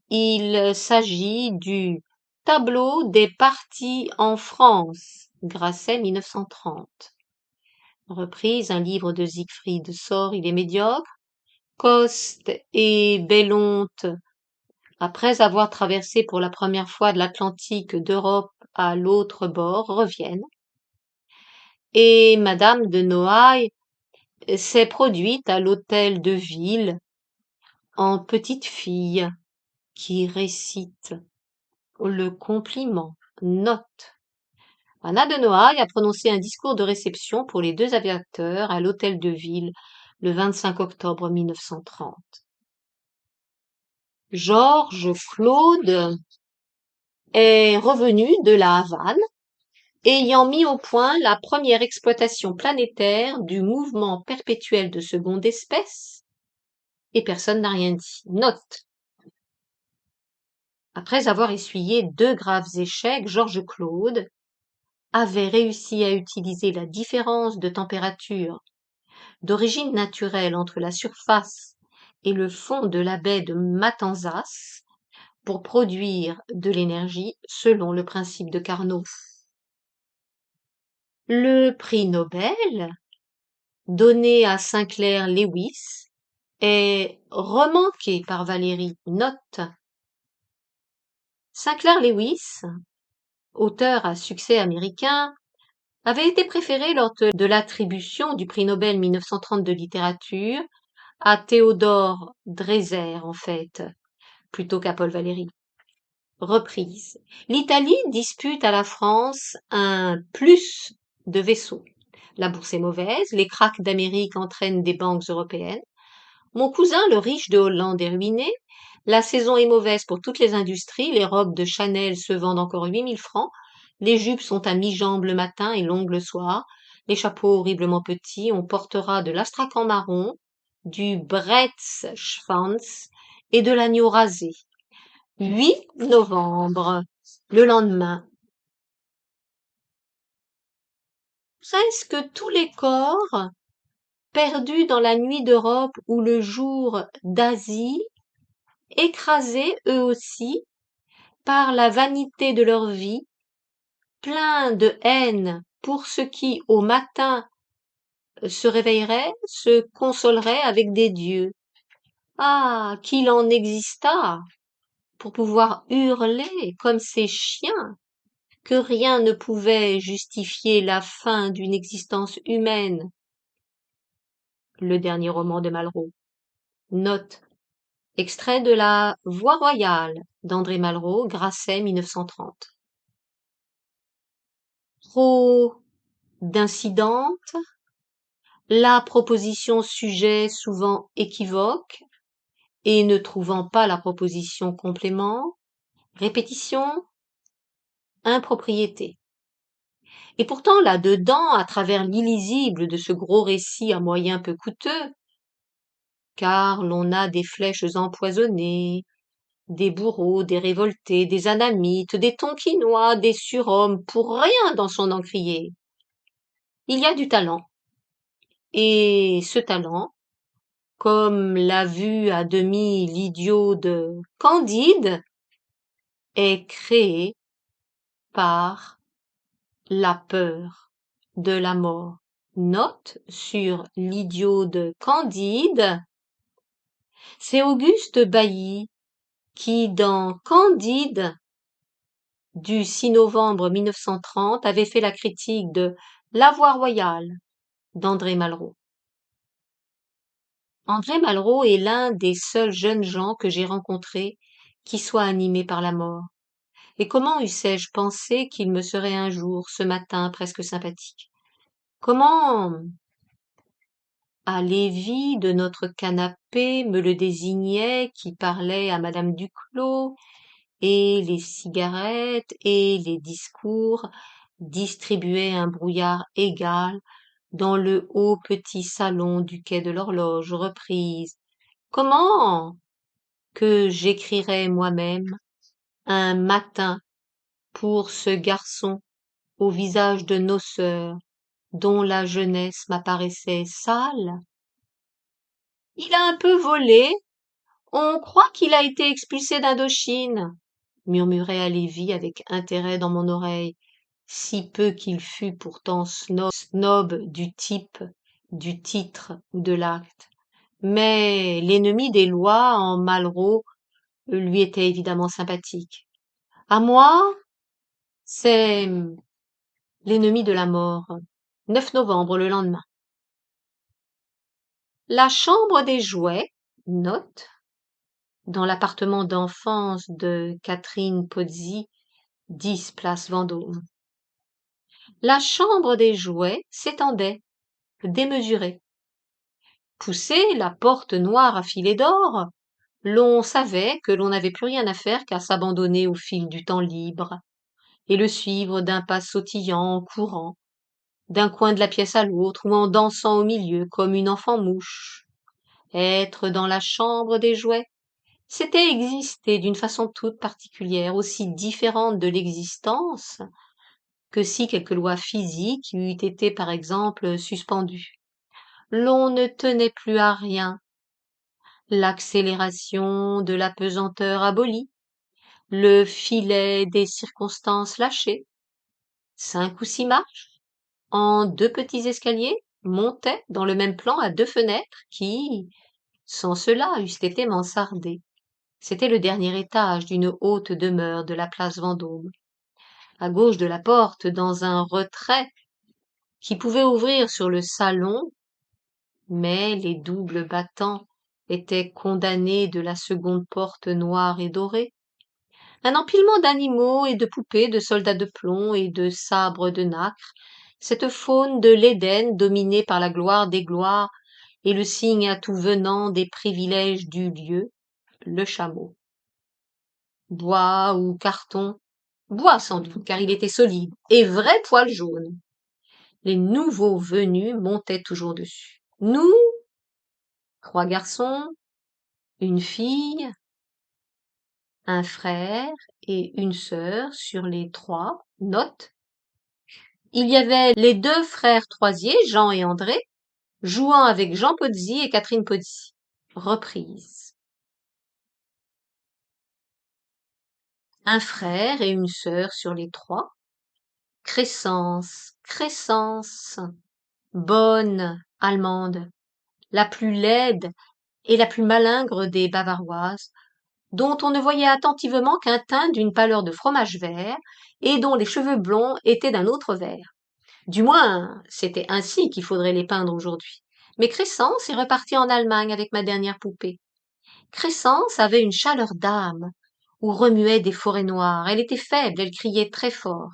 Speaker 1: Il s'agit du Tableau des partis en France, Grasset 1930. Reprise, un livre de Siegfried sort, il est médiocre. Coste et Bellonte, après avoir traversé pour la première fois de l'Atlantique d'Europe à l'autre bord, reviennent. Et Madame de Noailles s'est produite à l'hôtel de ville en petite fille qui récite le compliment. Note. Anna de Noailles a prononcé un discours de réception pour les 2 aviateurs à l'hôtel de ville le 25 octobre 1930. Georges Claude est revenu de la Havane, ayant mis au point la première exploitation planétaire du mouvement perpétuel de seconde espèce, et personne n'a rien dit. Note. Après avoir essuyé 2 graves échecs, Georges Claude avait réussi à utiliser la différence de température d'origine naturelle entre la surface et le fond de la baie de Matanzas pour produire de l'énergie selon le principe de Carnot. Le prix Nobel, donné à Sinclair Lewis, est remanqué par Valérie. Note. Sinclair Lewis, auteur à succès américain, avait été préféré lors de l'attribution du prix Nobel 1930 de littérature à Théodore Dreiser, en fait, plutôt qu'à Paul Valéry. Reprise. L'Italie dispute à la France un plus de vaisseaux. La bourse est mauvaise, les cracks d'Amérique entraînent des banques européennes. Mon cousin, le riche de Hollande, est ruiné. La saison est mauvaise pour toutes les industries. Les robes de Chanel se vendent encore 8000 francs. Les jupes sont à mi-jambe le matin et longues le soir. Les chapeaux horriblement petits. On portera de l'astrakan marron. du Breitschwanz et de l'agneau rasé. 8 novembre, le lendemain. Presque tous les corps, perdus dans la nuit d'Europe ou le jour d'Asie, écrasés eux aussi par la vanité de leur vie, pleins de haine pour ce qui, au matin, se réveillerait, se consolerait avec des dieux. Ah, qu'il en exista pour pouvoir hurler comme ces chiens, que rien ne pouvait justifier la fin d'une existence humaine. Le dernier roman de Malraux. Note. Extrait de la Voix royale d'André Malraux, Grasset 1930. Trop d'incidentes, la proposition sujet souvent équivoque, et ne trouvant pas la proposition complément, répétition, impropriété. Et pourtant, là-dedans, à travers l'illisible de ce gros récit à moyens peu coûteux, car l'on a des flèches empoisonnées, des bourreaux, des révoltés, des anamites, des tonkinois, des surhommes, pour rien dans son encrier. Il y a du talent. Et ce talent, comme l'a vu à demi l'idiot de Candide, est créé par la peur de la mort. Note sur l'idiot de Candide, c'est Auguste Bailly qui, dans Candide, du 6 novembre 1930, avait fait la critique de La Voix royale d'André Malraux. André Malraux est l'un des seuls jeunes gens que j'ai rencontrés qui soient animés par la mort. Et comment eussé-je pensé qu'il me serait un jour, ce matin presque sympathique? Comment, à Lévy de notre canapé, me le désignait qui parlait à madame Duclos, et les cigarettes et les discours distribuaient un brouillard égal dans le haut petit salon du quai de l'Horloge reprise. Comment que j'écrirais moi-même un matin pour ce garçon au visage de noceur dont la jeunesse m'apparaissait sale? Il a un peu volé, on croit qu'il a été expulsé d'Indochine, murmurait Lévy avec intérêt dans mon oreille, si peu qu'il fût pourtant snob du type, du titre ou de l'acte. Mais l'ennemi des lois en Malraux lui était évidemment sympathique. À moi, c'est l'ennemi de la mort. 9 novembre, le lendemain. La chambre des jouets, note, dans l'appartement d'enfance de Catherine Pozzi, 10 place Vendôme. La chambre des jouets s'étendait, démesurée. Poussée, la porte noire à filets d'or, l'on savait que l'on n'avait plus rien à faire qu'à s'abandonner au fil du temps libre, et le suivre d'un pas sautillant en courant, d'un coin de la pièce à l'autre ou en dansant au milieu comme une enfant-mouche. Être dans la chambre des jouets, c'était exister d'une façon toute particulière, aussi différente de l'existence que si quelque loi physique eût été par exemple suspendue. L'on ne tenait plus à rien, l'accélération de la pesanteur abolie, le filet des circonstances lâché. 5 ou 6 marches, en 2 petits escaliers, montaient dans le même plan à 2 fenêtres qui, sans cela, eussent été mansardées. C'était le dernier étage d'une haute demeure de la place Vendôme. À gauche de la porte, dans un retrait qui pouvait ouvrir sur le salon, mais les doubles battants étaient condamnés de la seconde porte noire et dorée. Un empilement d'animaux et de poupées, de soldats de plomb et de sabres de nacre, cette faune de l'Éden dominée par la gloire des gloires et le signe à tout venant des privilèges du lieu, le chameau. Bois ou carton, bois sans doute, car il était solide, et vrai poil jaune. Les nouveaux venus montaient toujours dessus. Nous, 3 garçons, une fille, un frère et une sœur sur les 3. Note. Il y avait les 2 frères Troisier, Jean et André, jouant avec Jean Pozzi et Catherine Pozzi. Reprise. Un frère et une sœur sur les 3. Crescence, Crescence, bonne allemande, la plus laide et la plus malingre des bavaroises, dont on ne voyait attentivement qu'un teint d'une pâleur de fromage vert et dont les cheveux blonds étaient d'un autre vert. Du moins, c'était ainsi qu'il faudrait les peindre aujourd'hui. Mais Crescence est repartie en Allemagne avec ma dernière poupée. Crescence avait une chaleur d'âme où remuaient des forêts noires. Elle était faible, elle criait très fort.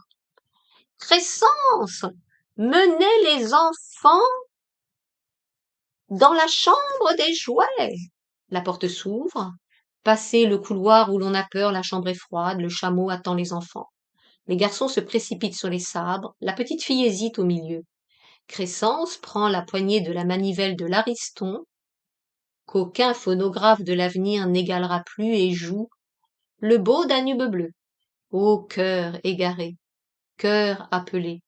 Speaker 1: Crescence, menez les enfants dans la chambre des jouets. La porte s'ouvre. Passez le couloir où l'on a peur, la chambre est froide, le chameau attend les enfants. Les garçons se précipitent sur les sabres, la petite fille hésite au milieu. Crescence prend la poignée de la manivelle de l'ariston, qu'aucun phonographe de l'avenir n'égalera plus et joue le beau Danube bleu. Ô cœur égaré, cœur appelé,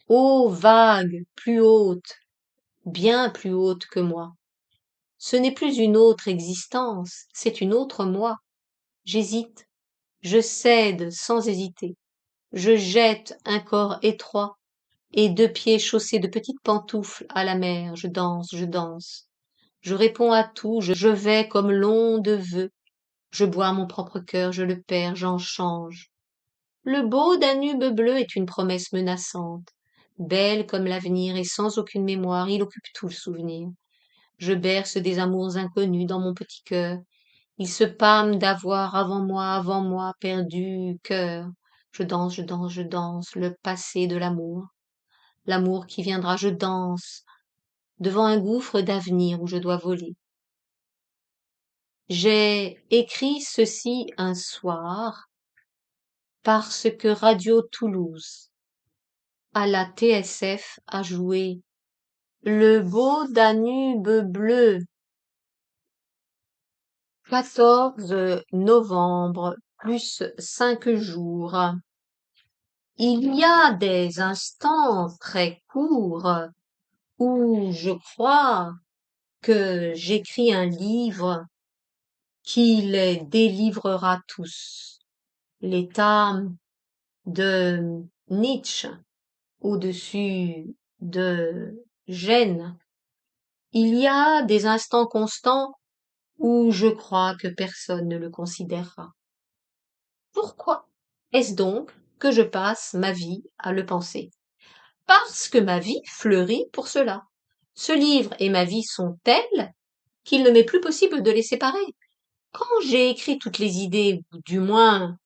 Speaker 1: ô vague plus haute, bien plus haute que moi. Ce n'est plus une autre existence, c'est une autre moi. J'hésite, je cède sans hésiter. Je jette un corps étroit et 2 pieds chaussés de petites pantoufles à la mer. Je danse, je danse. Je réponds à tout, je vais comme l'onde veut. Je bois mon propre cœur, je le perds, j'en change. Le beau Danube bleu est une promesse menaçante. Belle comme l'avenir et sans aucune mémoire, il occupe tout le souvenir. Je berce des amours inconnus dans mon petit cœur. Il se pâme d'avoir avant moi, perdu cœur. Je danse, je danse, je danse, le passé de l'amour. L'amour qui viendra, je danse, devant un gouffre d'avenir où je dois voler. J'ai écrit ceci un soir, parce que Radio Toulouse, à la TSF, a joué Le beau Danube bleu. 14 novembre, plus 5 jours. Il y a des instants très courts où je crois que j'écris un livre qui les délivrera tous. L'état de Nietzsche au-dessus de Gênes. Il y a des instants constants où je crois que personne ne le considérera. Pourquoi est-ce donc que je passe ma vie à le penser? Parce que ma vie fleurit pour cela. Ce livre et ma vie sont tels qu'il ne m'est plus possible de les séparer. Quand j'ai écrit toutes les idées, ou du moins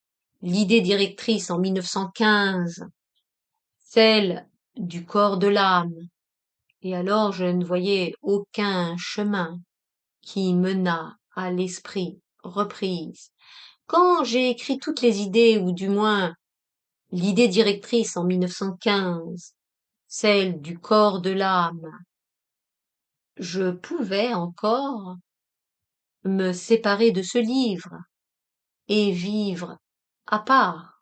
Speaker 1: l'idée directrice en 1915, celle du corps de l'âme, et alors je ne voyais aucun chemin qui menât à l'esprit reprise. Quand j'ai écrit toutes les idées, ou du moins l'idée directrice en 1915, celle du corps de l'âme, je pouvais encore me séparer de ce livre et vivre à part.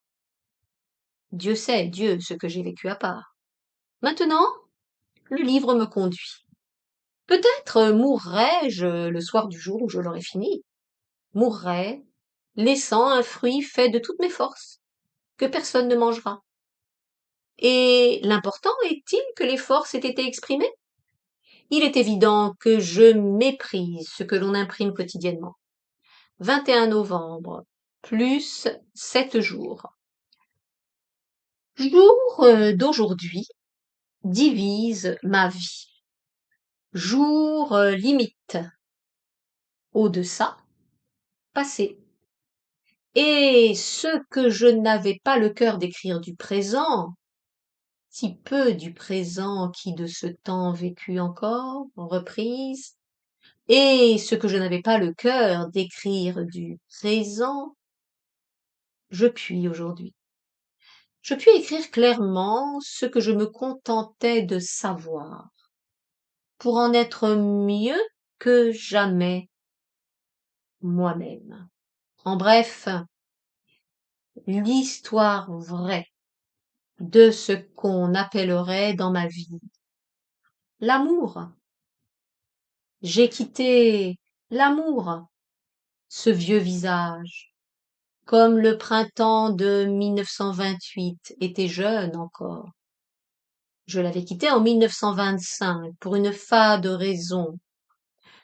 Speaker 1: Dieu sait, Dieu, ce que j'ai vécu à part. Maintenant, le livre me conduit. Peut-être mourrai-je le soir du jour où je l'aurai fini. Mourrai, laissant un fruit fait de toutes mes forces, que personne ne mangera. Et l'important est-il que les forces aient été exprimées? Il est évident que je méprise ce que l'on imprime quotidiennement. 21 novembre, plus 7 jours. Jour d'aujourd'hui divise ma vie. Jour limite. Au-deçà, passé. Et ce que je n'avais pas le cœur d'écrire du présent, si peu du présent qui de ce temps vécu encore, reprise, et ce que je n'avais pas le cœur d'écrire du présent, je puis aujourd'hui. Je puis écrire clairement ce que je me contentais de savoir. Pour en être mieux, que jamais moi-même. En bref, l'histoire vraie de ce qu'on appellerait dans ma vie l'amour. J'ai quitté l'amour, ce vieux visage, comme le printemps de 1928 était jeune encore. Je l'avais quitté en 1925 pour une fade raison,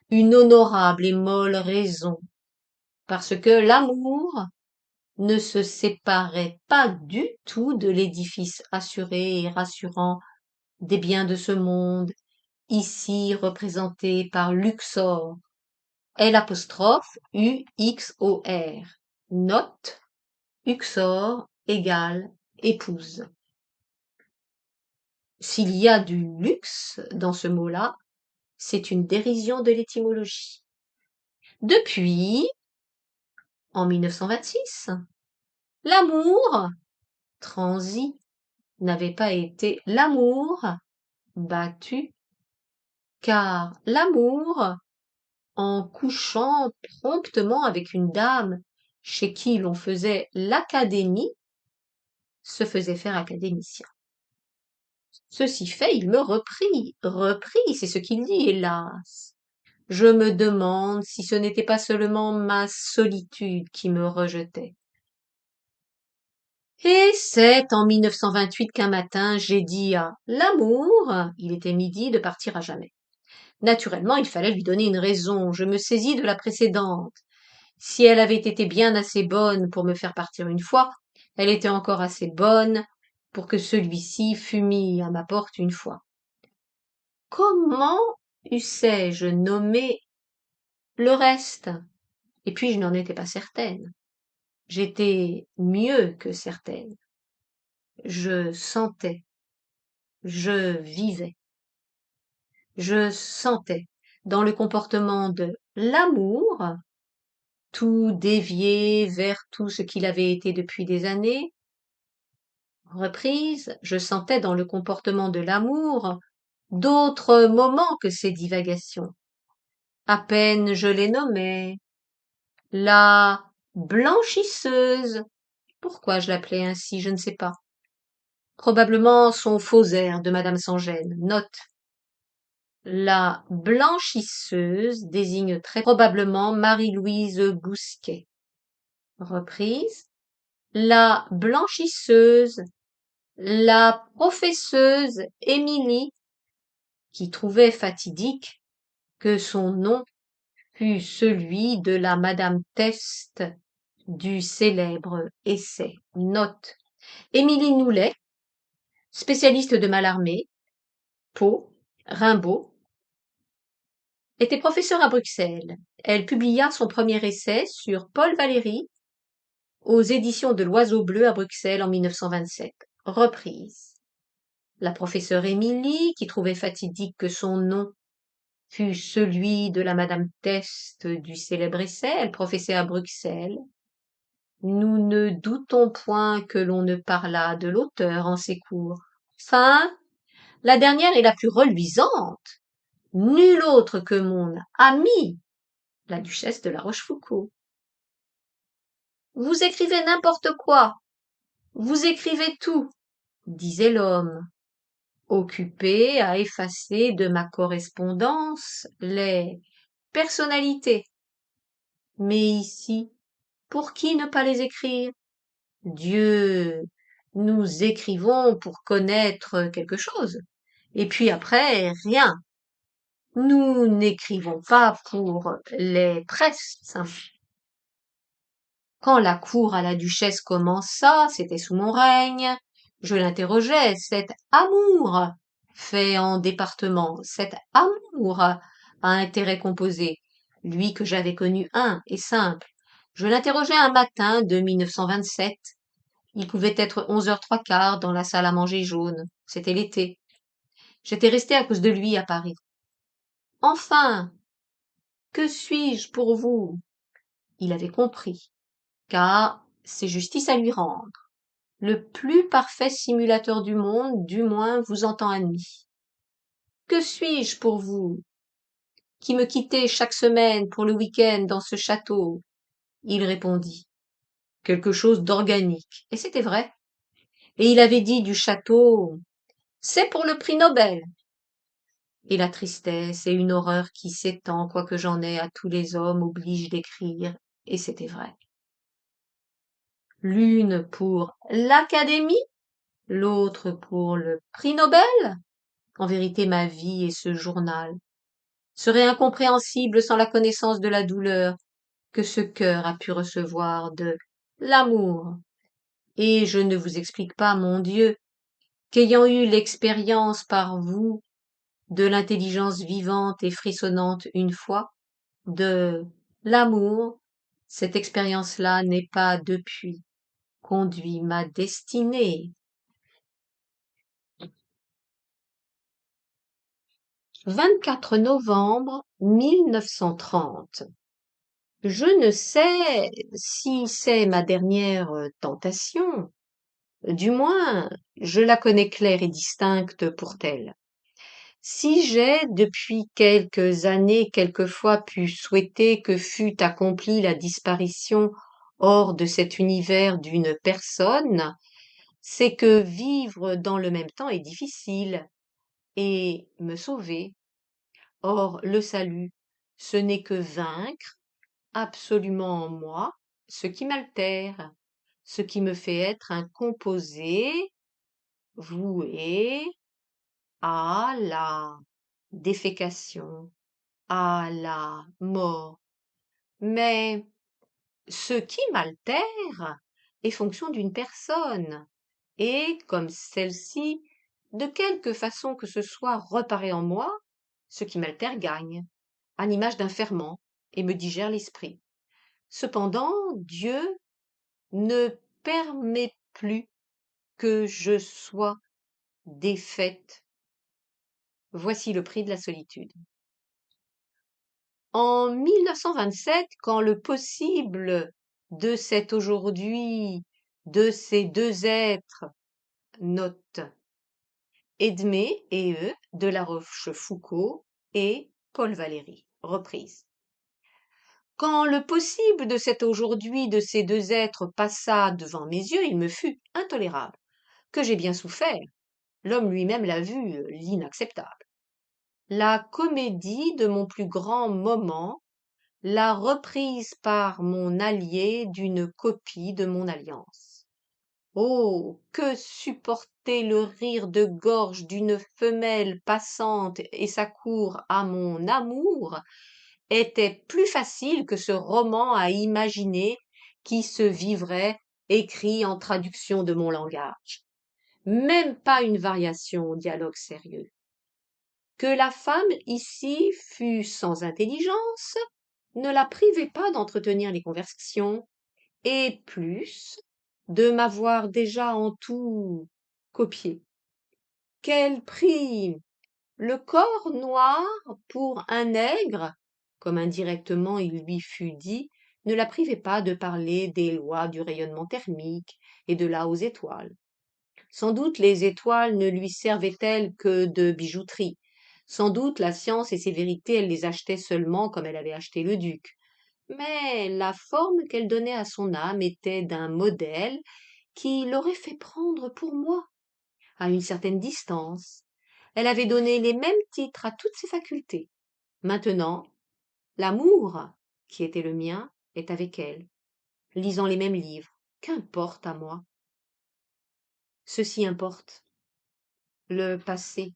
Speaker 1: une honorable et molle raison, parce que l'amour ne se séparait pas du tout de l'édifice assuré et rassurant des biens de ce monde, ici représenté par Luxor, L'UXOR. Note, Uxor égale épouse. S'il y a du luxe dans ce mot-là, c'est une dérision de l'étymologie. Depuis, en 1926, l'amour transi n'avait pas été l'amour battu, car l'amour, en couchant promptement avec une dame chez qui l'on faisait l'académie, se faisait faire académicien. Ceci fait, il me reprit, c'est ce qu'il dit, hélas. Je me demande si ce n'était pas seulement ma solitude qui me rejetait. Et c'est en 1928 qu'un matin j'ai dit à l'amour, il était midi, de partir à jamais. Naturellement, il fallait lui donner une raison. Je me saisis de la précédente. Si elle avait été bien assez bonne pour me faire partir une fois, elle était encore assez bonne pour que celui-ci fût mis à ma porte une fois. Comment eussé-je nommé le reste? Et puis je n'en étais pas certaine. J'étais mieux que certaine. Je sentais, je vivais, je sentais dans le comportement de l'amour, tout dévié vers tout ce qu'il avait été depuis des années. Reprise, je sentais dans le comportement de l'amour d'autres moments que ces divagations. À peine je les nommais. La blanchisseuse. Pourquoi je l'appelais ainsi, je ne sais pas. Probablement son faux air de Madame Sans-Gêne. Note. La blanchisseuse désigne très probablement Marie-Louise Bousquet. Reprise. La blanchisseuse, la professeuse Émilie, qui trouvait fatidique que son nom fût celui de la Madame Teste du célèbre essai. Note. Émilie Noulet, spécialiste de Mallarmé, Pau, Rimbaud, était professeure à Bruxelles. Elle publia son premier essai sur Paul Valéry aux éditions de l'Oiseau Bleu à Bruxelles en 1927. Reprise. La professeure Émilie, qui trouvait fatidique que son nom fût celui de la Madame Teste du célèbre essai, elle professait à Bruxelles. Nous ne doutons point que l'on ne parlât de l'auteur en ces cours. Enfin, la dernière est la plus reluisante. Nulle autre que mon amie, la duchesse de La Rochefoucauld. Vous écrivez n'importe quoi. Vous écrivez tout, disait l'homme, occupé à effacer de ma correspondance les personnalités. Mais ici, pour qui ne pas les écrire? Dieu, nous écrivons pour connaître quelque chose. Et puis après, rien. Nous n'écrivons pas pour les presses. Quand la cour à la duchesse commença, c'était sous mon règne, je l'interrogeai, cet amour fait en département, cet amour à intérêt composé, lui que j'avais connu et simple. Je l'interrogeai un matin de 1927. Il pouvait être 11h03 dans la salle à manger jaune. C'était l'été. J'étais restée à cause de lui à Paris. Enfin, que suis-je pour vous? Il avait compris, car c'est justice à lui rendre. Le plus parfait simulateur du monde, du moins, vous entend admis. Que suis-je pour vous? qui me quittait chaque semaine pour le week-end dans ce château? Il répondit, quelque chose d'organique. Et c'était vrai. Et il avait dit du château, c'est pour le prix Nobel. Et la tristesse et une horreur qui s'étend, quoique j'en ai à tous les hommes, oblige d'écrire. Et c'était vrai. L'une pour l'Académie, l'autre pour le prix Nobel. En vérité, ma vie et ce journal seraient incompréhensibles sans la connaissance de la douleur que ce cœur a pu recevoir de l'amour. Et je ne vous explique pas, mon Dieu, qu'ayant eu l'expérience par vous de l'intelligence vivante et frissonnante une fois, de l'amour, cette expérience-là n'est pas depuis conduit ma destinée. 24 novembre 1930. Je ne sais si c'est ma dernière tentation, du moins je la connais claire et distincte pour telle. Si j'ai, depuis quelques années, quelquefois pu souhaiter que fût accomplie la disparition hors de cet univers d'une personne, c'est que vivre dans le même temps est difficile, et me sauver. Or, le salut, ce n'est que vaincre absolument en moi ce qui m'altère, ce qui me fait être un composé voué à la défécation, à la mort. Mais ce qui m'altère est fonction d'une personne, et comme celle-ci, de quelque façon que ce soit, reparaît en moi, ce qui m'altère gagne, à l'image d'un ferment, et me digère l'esprit. Cependant, Dieu ne permet plus que je sois défaite. Voici le prix de la solitude. En 1927, quand le possible de cet aujourd'hui, de ces deux êtres, note Edmé et eux, de La Rochefoucauld et Paul Valéry, reprise. Quand le possible de cet aujourd'hui, de ces deux êtres passa devant mes yeux, il me fut intolérable, que j'ai bien souffert. L'homme lui-même l'a vu, l'inacceptable. La comédie de mon plus grand moment, la reprise par mon allié d'une copie de mon alliance. Oh, que supporter le rire de gorge d'une femelle passante et sa cour à mon amour était plus facile que ce roman à imaginer qui se vivrait écrit en traduction de mon langage. Même pas une variation au dialogue sérieux. Que la femme ici fût sans intelligence ne la privait pas d'entretenir les conversations, et plus, de m'avoir déjà en tout copié. Quel prix! Le corps noir pour un nègre, comme indirectement il lui fut dit, ne la privait pas de parler des lois du rayonnement thermique et de là aux étoiles. Sans doute les étoiles ne lui servaient-elles que de bijouterie. Sans doute la science et ses vérités, elle les achetait seulement comme elle avait acheté le duc. Mais la forme qu'elle donnait à son âme était d'un modèle qui l'aurait fait prendre pour moi, à une certaine distance. Elle avait donné les mêmes titres à toutes ses facultés. Maintenant, l'amour, qui était le mien, est avec elle, lisant les mêmes livres. Qu'importe à moi? Ceci importe. Le passé,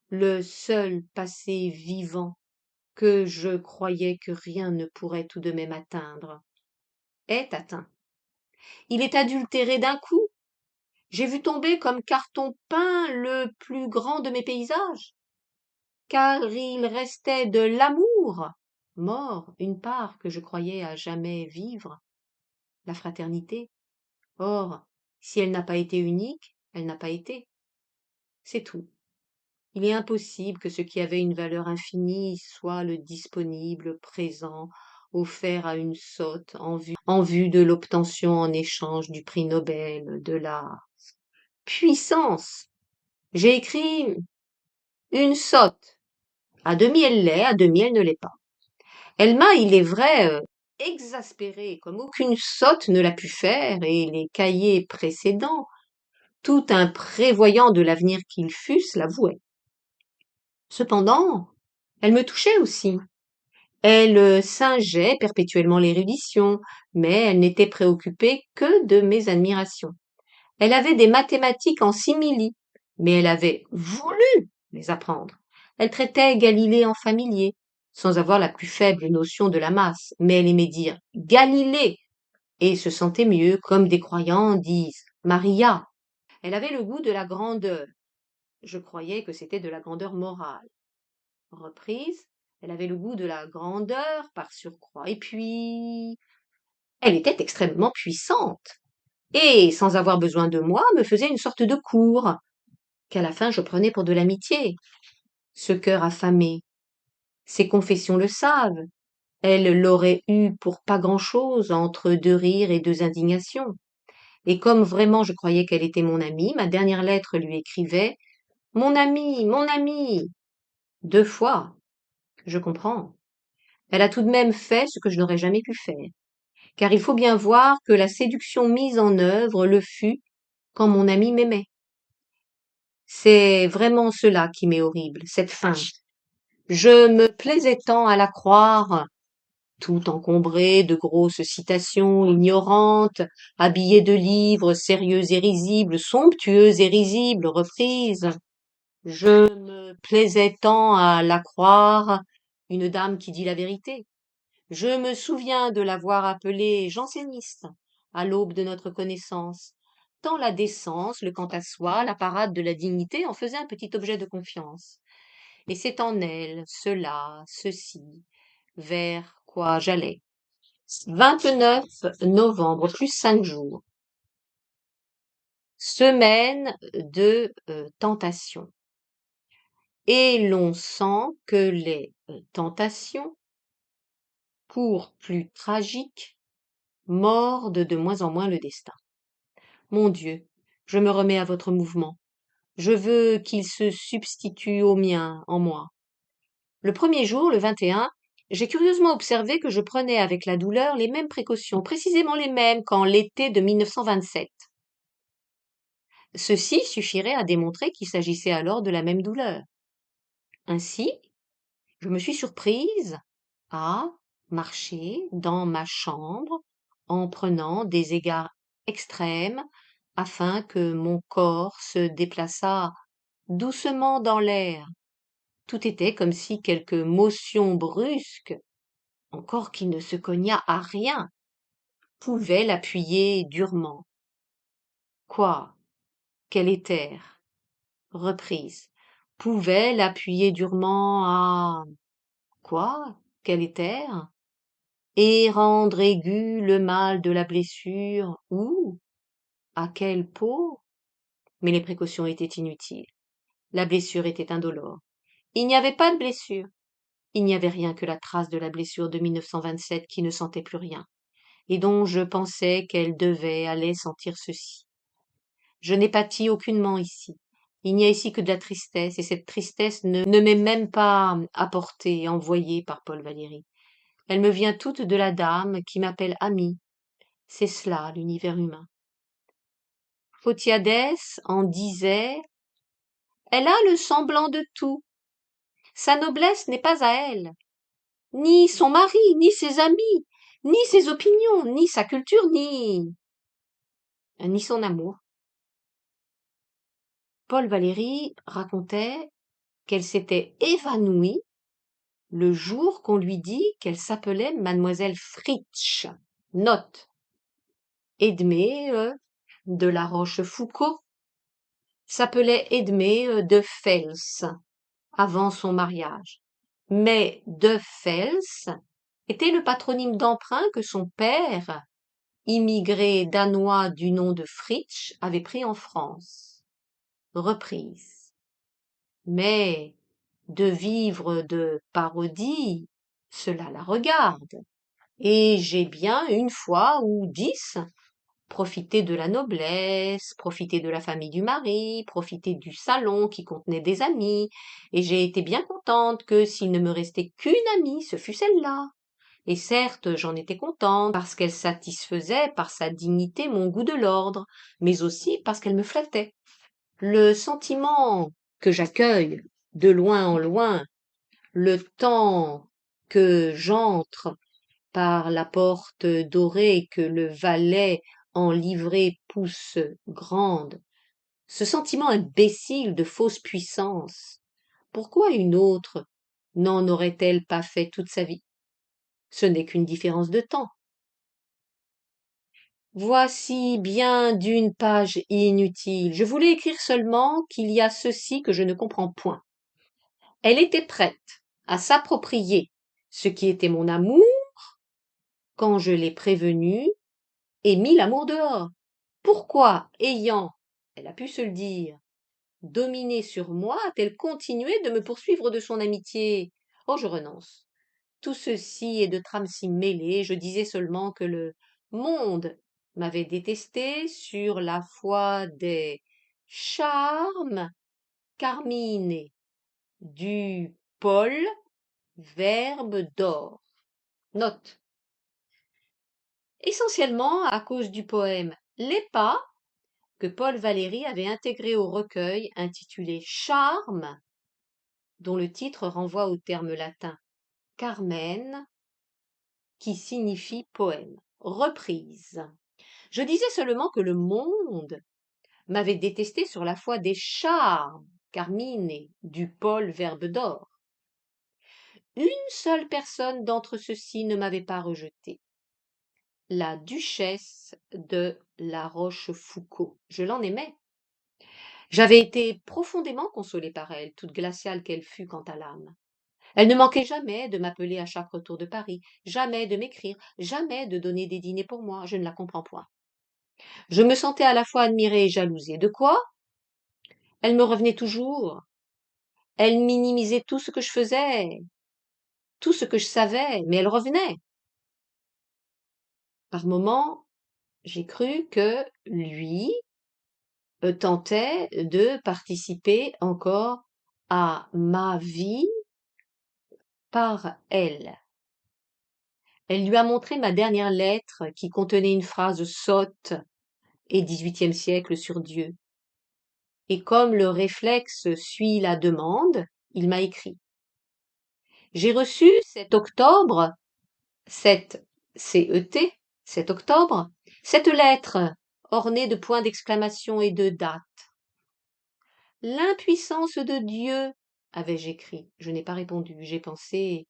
Speaker 1: le seul passé vivant que je croyais que rien ne pourrait tout de même atteindre, est atteint. Il est adultéré d'un coup. J'ai vu tomber comme carton peint le plus grand de mes paysages, car il restait de l'amour, mort, une part que je croyais à jamais vivre, la fraternité. Or, si elle n'a pas été unique, elle n'a pas été. C'est tout. Il est impossible que ce qui avait une valeur infinie soit le disponible, présent, offert à une sotte en vue de l'obtention en échange du prix Nobel, de la puissance. J'ai écrit une sotte, À demi elle l'est, à demi elle ne l'est pas. Elle m'a, il est vrai, exaspérée comme aucune sotte ne l'a pu faire, et les cahiers précédents, tout un prévoyant de l'avenir qu'ils fussent, l'avouaient. Cependant, elle me touchait aussi. Elle singeait perpétuellement l'érudition, mais elle n'était préoccupée que de mes admirations. Elle avait des mathématiques en simili, mais elle avait voulu les apprendre. Elle traitait Galilée en familier, sans avoir la plus faible notion de la masse, mais elle aimait dire Galilée et se sentait mieux, comme des croyants disent Maria. Elle avait le goût de la grandeur. Je croyais que c'était de la grandeur morale. Reprise, elle avait le goût de la grandeur par surcroît. Et puis, elle était extrêmement puissante. Et, sans avoir besoin de moi, me faisait une sorte de cour, qu'à la fin je prenais pour de l'amitié. Ce cœur affamé, ses confessions le savent. Elle l'aurait eu pour pas grand-chose entre deux rires et deux indignations. Et comme vraiment je croyais qu'elle était mon amie, ma dernière lettre lui écrivait mon ami, mon ami. 2 fois, je comprends. Elle a tout de même fait ce que je n'aurais jamais pu faire. Car il faut bien voir que la séduction mise en œuvre le fut quand mon ami m'aimait. C'est vraiment cela qui m'est horrible, cette fin. Je me plaisais tant à la croire, tout encombrée de grosses citations ignorantes, habillée de livres sérieux et risibles, somptueux et risibles, reprises. Je me plaisais tant à la croire une dame qui dit la vérité. Je me souviens de l'avoir appelée janséniste à l'aube de notre connaissance, tant la décence, le quant à soi, la parade de la dignité en faisaient un petit objet de confiance. Et c'est en elle, cela, ceci, vers quoi j'allais. 29 novembre, plus 5 jours. Semaine de tentation. Et l'on sent que les tentations, pour plus tragiques, mordent de moins en moins le destin. Mon Dieu, je me remets à votre mouvement. Je veux qu'il se substitue au mien, en moi. Le premier jour, le 21, j'ai curieusement observé que je prenais avec la douleur les mêmes précautions, précisément les mêmes qu'en l'été de 1927. Ceci suffirait à démontrer qu'il s'agissait alors de la même douleur. Ainsi, je me suis surprise à marcher dans ma chambre en prenant des égards extrêmes afin que mon corps se déplaçât doucement dans l'air. Tout était comme si quelque motion brusque, encore qui ne se cognât à rien, pouvait l'appuyer durement. Quoi? Quel éther? Reprise. Pouvait l'appuyer durement à... Quoi? Quel éther? Et rendre aigu le mal de la blessure, ou à quelle peau? Mais les précautions étaient inutiles. La blessure était indolore. Il n'y avait pas de blessure. Il n'y avait rien que la trace de la blessure de 1927 qui ne sentait plus rien, et dont je pensais qu'elle allait sentir ceci. Je n'ai pâti aucunement ici. Il n'y a ici que de la tristesse, et cette tristesse ne m'est même pas apportée, envoyée par Paul Valéry. Elle me vient toute de la dame qui m'appelle amie. C'est cela, l'univers humain. Photiadès en disait elle a le semblant de tout. Sa noblesse n'est pas à elle. Ni son mari, ni ses amis, ni ses opinions, ni sa culture, ni son amour. Paul Valéry racontait qu'elle s'était évanouie le jour qu'on lui dit qu'elle s'appelait mademoiselle Fritsch. Note. Edmée de la Rochefoucauld s'appelait Edmée de Fels avant son mariage. Mais de Fels était le patronyme d'emprunt que son père, immigré danois du nom de Fritsch, avait pris en France. Reprise. Mais de vivre de parodie, cela la regarde. Et j'ai bien une fois ou 10 profiter de la noblesse, profiter de la famille du mari, profiter du salon qui contenait des amis, et j'ai été bien contente que s'il ne me restait qu'une amie, ce fût celle-là. Et certes, j'en étais contente, parce qu'elle satisfaisait par sa dignité mon goût de l'ordre, mais aussi parce qu'elle me flattait. Le sentiment que j'accueille de loin en loin, le temps que j'entre par la porte dorée que le valet en livrée pousse grande, ce sentiment imbécile de fausse puissance, pourquoi une autre n'en aurait-elle pas fait toute sa vie? Ce n'est qu'une différence de temps. Voici bien d'une page inutile. Je voulais écrire seulement qu'il y a ceci que je ne comprends point. Elle était prête à s'approprier ce qui était mon amour quand je l'ai prévenue et mis l'amour dehors. Pourquoi, ayant, elle a pu se le dire, dominé sur moi, a-t-elle continué de me poursuivre de son amitié? Oh, je renonce. Tout ceci est de trames si mêlées, je disais seulement que le monde m'avait détesté sur la foi des charmes carminés du Paul, verbe d'or. Note. Essentiellement à cause du poème Les Pas que Paul Valéry avait intégré au recueil intitulé Charmes, dont le titre renvoie au terme latin Carmen, qui signifie poème. Reprise. Je disais seulement que le monde m'avait détesté sur la foi des charmes carminés du Paul verbe d'or. Une seule personne d'entre ceux-ci ne m'avait pas rejeté. La duchesse de La Rochefoucauld. Je l'en aimais. J'avais été profondément consolée par elle, toute glaciale qu'elle fût quant à l'âme. Elle ne manquait jamais de m'appeler à chaque retour de Paris, jamais de m'écrire, jamais de donner des dîners pour moi, je ne la comprends point. Je me sentais à la fois admirée et jalousée. De quoi? Elle me revenait toujours. Elle minimisait tout ce que je faisais, tout ce que je savais, mais elle revenait. Par moments, j'ai cru que lui tentait de participer encore à ma vie par elle. Elle lui a montré ma dernière lettre qui contenait une phrase sotte et XVIIIe siècle sur Dieu. Et comme le réflexe suit la demande, il m'a écrit. J'ai reçu cet octobre, cet CET, cet octobre, cette lettre ornée de points d'exclamation et de dates. L'impuissance de Dieu, avais-je écrit. Je n'ai pas répondu. J'ai pensé,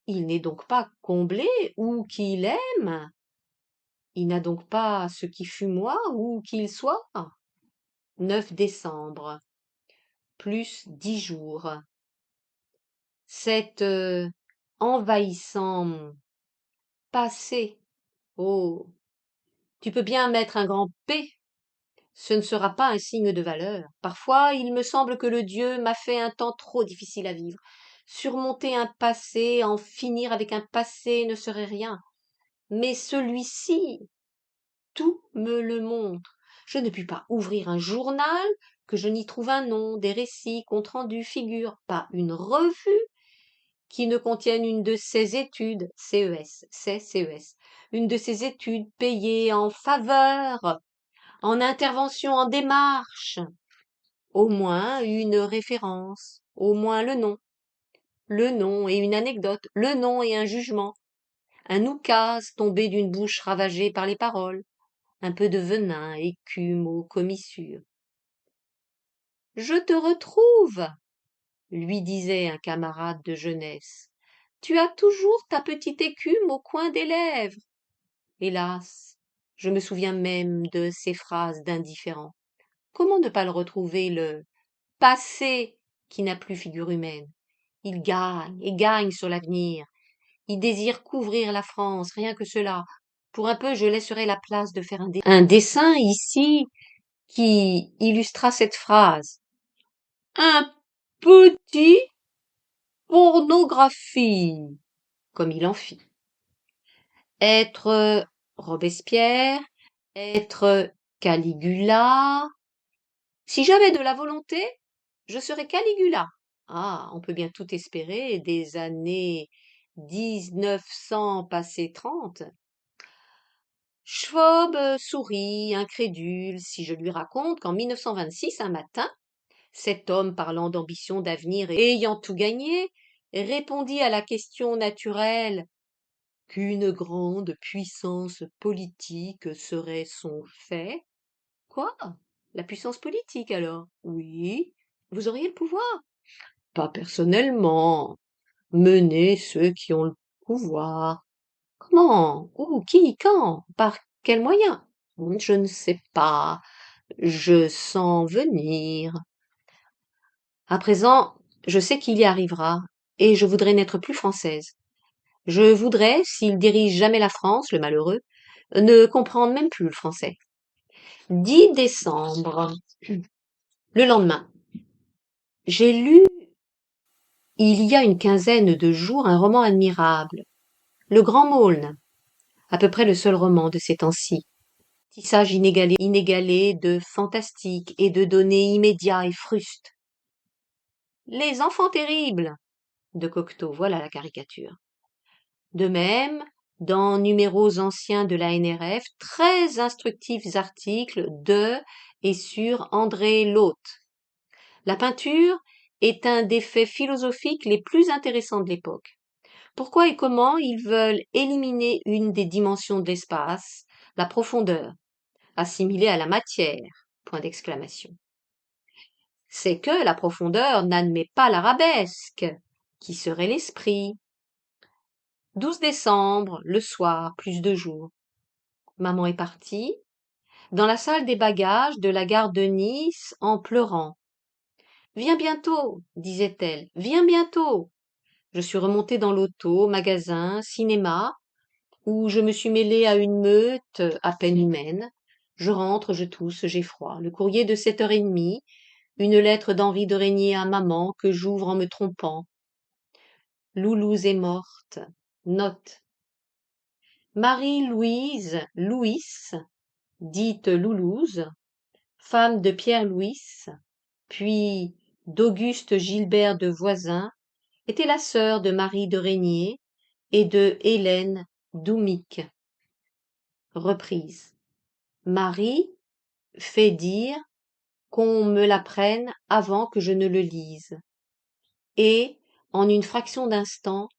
Speaker 1: il n'est donc pas comblé ou qu'il aime. Il n'a donc pas ce qui fut moi ou qu'il soit. 9 décembre, plus 10 jours. Cet envahissant passé. Oh, tu peux bien mettre un grand P. Ce ne sera pas un signe de valeur. Parfois, il me semble que le Dieu m'a fait un temps trop difficile à vivre. Surmonter un passé, en finir avec un passé ne serait rien. Mais celui-ci, tout me le montre. Je ne puis pas ouvrir un journal que je n'y trouve un nom, des récits, comptes rendus, figures, pas une revue qui ne contienne une de ces études, CES, une de ces études payées en faveur, en intervention, en démarche, au moins une référence, au moins le nom et une anecdote, le nom et un jugement, un oukase tombé d'une bouche ravagée par les paroles, un peu de venin, écume aux commissures. Je te retrouve, lui disait un camarade de jeunesse. Tu as toujours ta petite écume au coin des lèvres. Hélas, je me souviens même de ces phrases d'indifférent. Comment ne pas le retrouver, le passé qui n'a plus figure humaine? Il gagne et gagne sur l'avenir. Il désire couvrir la France, rien que cela. Pour un peu, je laisserai la place de faire un dessin ici qui illustra cette phrase. Un petit pornographie, comme il en fit. Être Robespierre, Être Caligula. Si j'avais de la volonté, je serais Caligula. Ah, on peut bien tout espérer des années 1900 passées 30. Schwab sourit, incrédule, si je lui raconte qu'en 1926, un matin, cet homme parlant d'ambition d'avenir et ayant tout gagné, répondit à la question naturelle qu'une grande puissance politique serait son fait. Quoi? La puissance politique alors? Oui. Vous auriez le pouvoir? Pas personnellement. Mener ceux qui ont le pouvoir. Comment? Où? Qui? Quand? Par quels moyens? Je ne sais pas. Je sens venir. À présent, je sais qu'il y arrivera, et je voudrais n'être plus française. Je voudrais, s'il dirige jamais la France, le malheureux, ne comprendre même plus le français. 10 décembre. Le lendemain. J'ai lu il y a une quinzaine de jours un roman admirable, Le Grand Maulne, à peu près le seul roman de ces temps-ci. Tissage inégalé de fantastique et de données immédiats et frustes. Les enfants terribles de Cocteau, voilà la caricature. De même, dans numéros anciens de la NRF, très instructifs articles de et sur André Lhote. La peinture est un des faits philosophiques les plus intéressants de l'époque. Pourquoi et comment ils veulent éliminer une des dimensions de l'espace, la profondeur, assimilée à la matière, point d'exclamation. C'est que la profondeur n'admet pas l'arabesque, qui serait l'esprit. 12 décembre, le soir, plus de jours. Maman est partie, dans la salle des bagages de la gare de Nice, en pleurant. Viens bientôt, disait-elle, viens bientôt. Je suis remontée dans l'auto, magasin, cinéma, où je me suis mêlée à une meute à peine humaine. Je rentre, je tousse, j'ai froid. Le courrier de 7h30, une lettre d'Henri de Régnier à maman que j'ouvre en me trompant. Loulouse est morte. Note. Marie-Louise Louis, dite Loulouse, femme de Pierre Louis, puis d'Auguste Gilbert de Voisin, était la sœur de Marie de Régnier et de Hélène Doumic. Reprise. Marie fait dire qu'on me l'apprenne avant que je ne le lise. Et, en une fraction d'instant,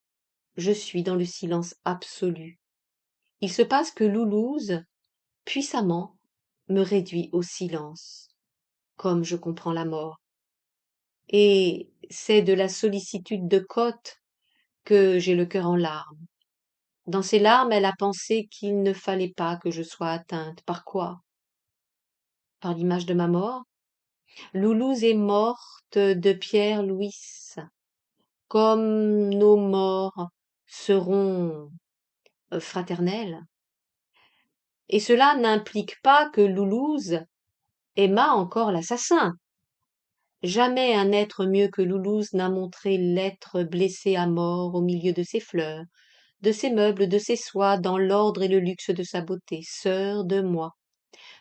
Speaker 1: je suis dans le silence absolu. Il se passe que Loulouse, puissamment, me réduit au silence, comme je comprends la mort. Et c'est de la sollicitude de Côte que j'ai le cœur en larmes. Dans ces larmes, elle a pensé qu'il ne fallait pas que je sois atteinte. Par quoi? Par l'image de ma mort? Loulouse est morte de Pierre Louis, comme nos morts seront fraternels. Et cela n'implique pas que Loulouse aima encore l'assassin. Jamais un être mieux que Loulouse n'a montré l'être blessé à mort au milieu de ses fleurs, de ses meubles, de ses soies, dans l'ordre et le luxe de sa beauté. Sœur de moi.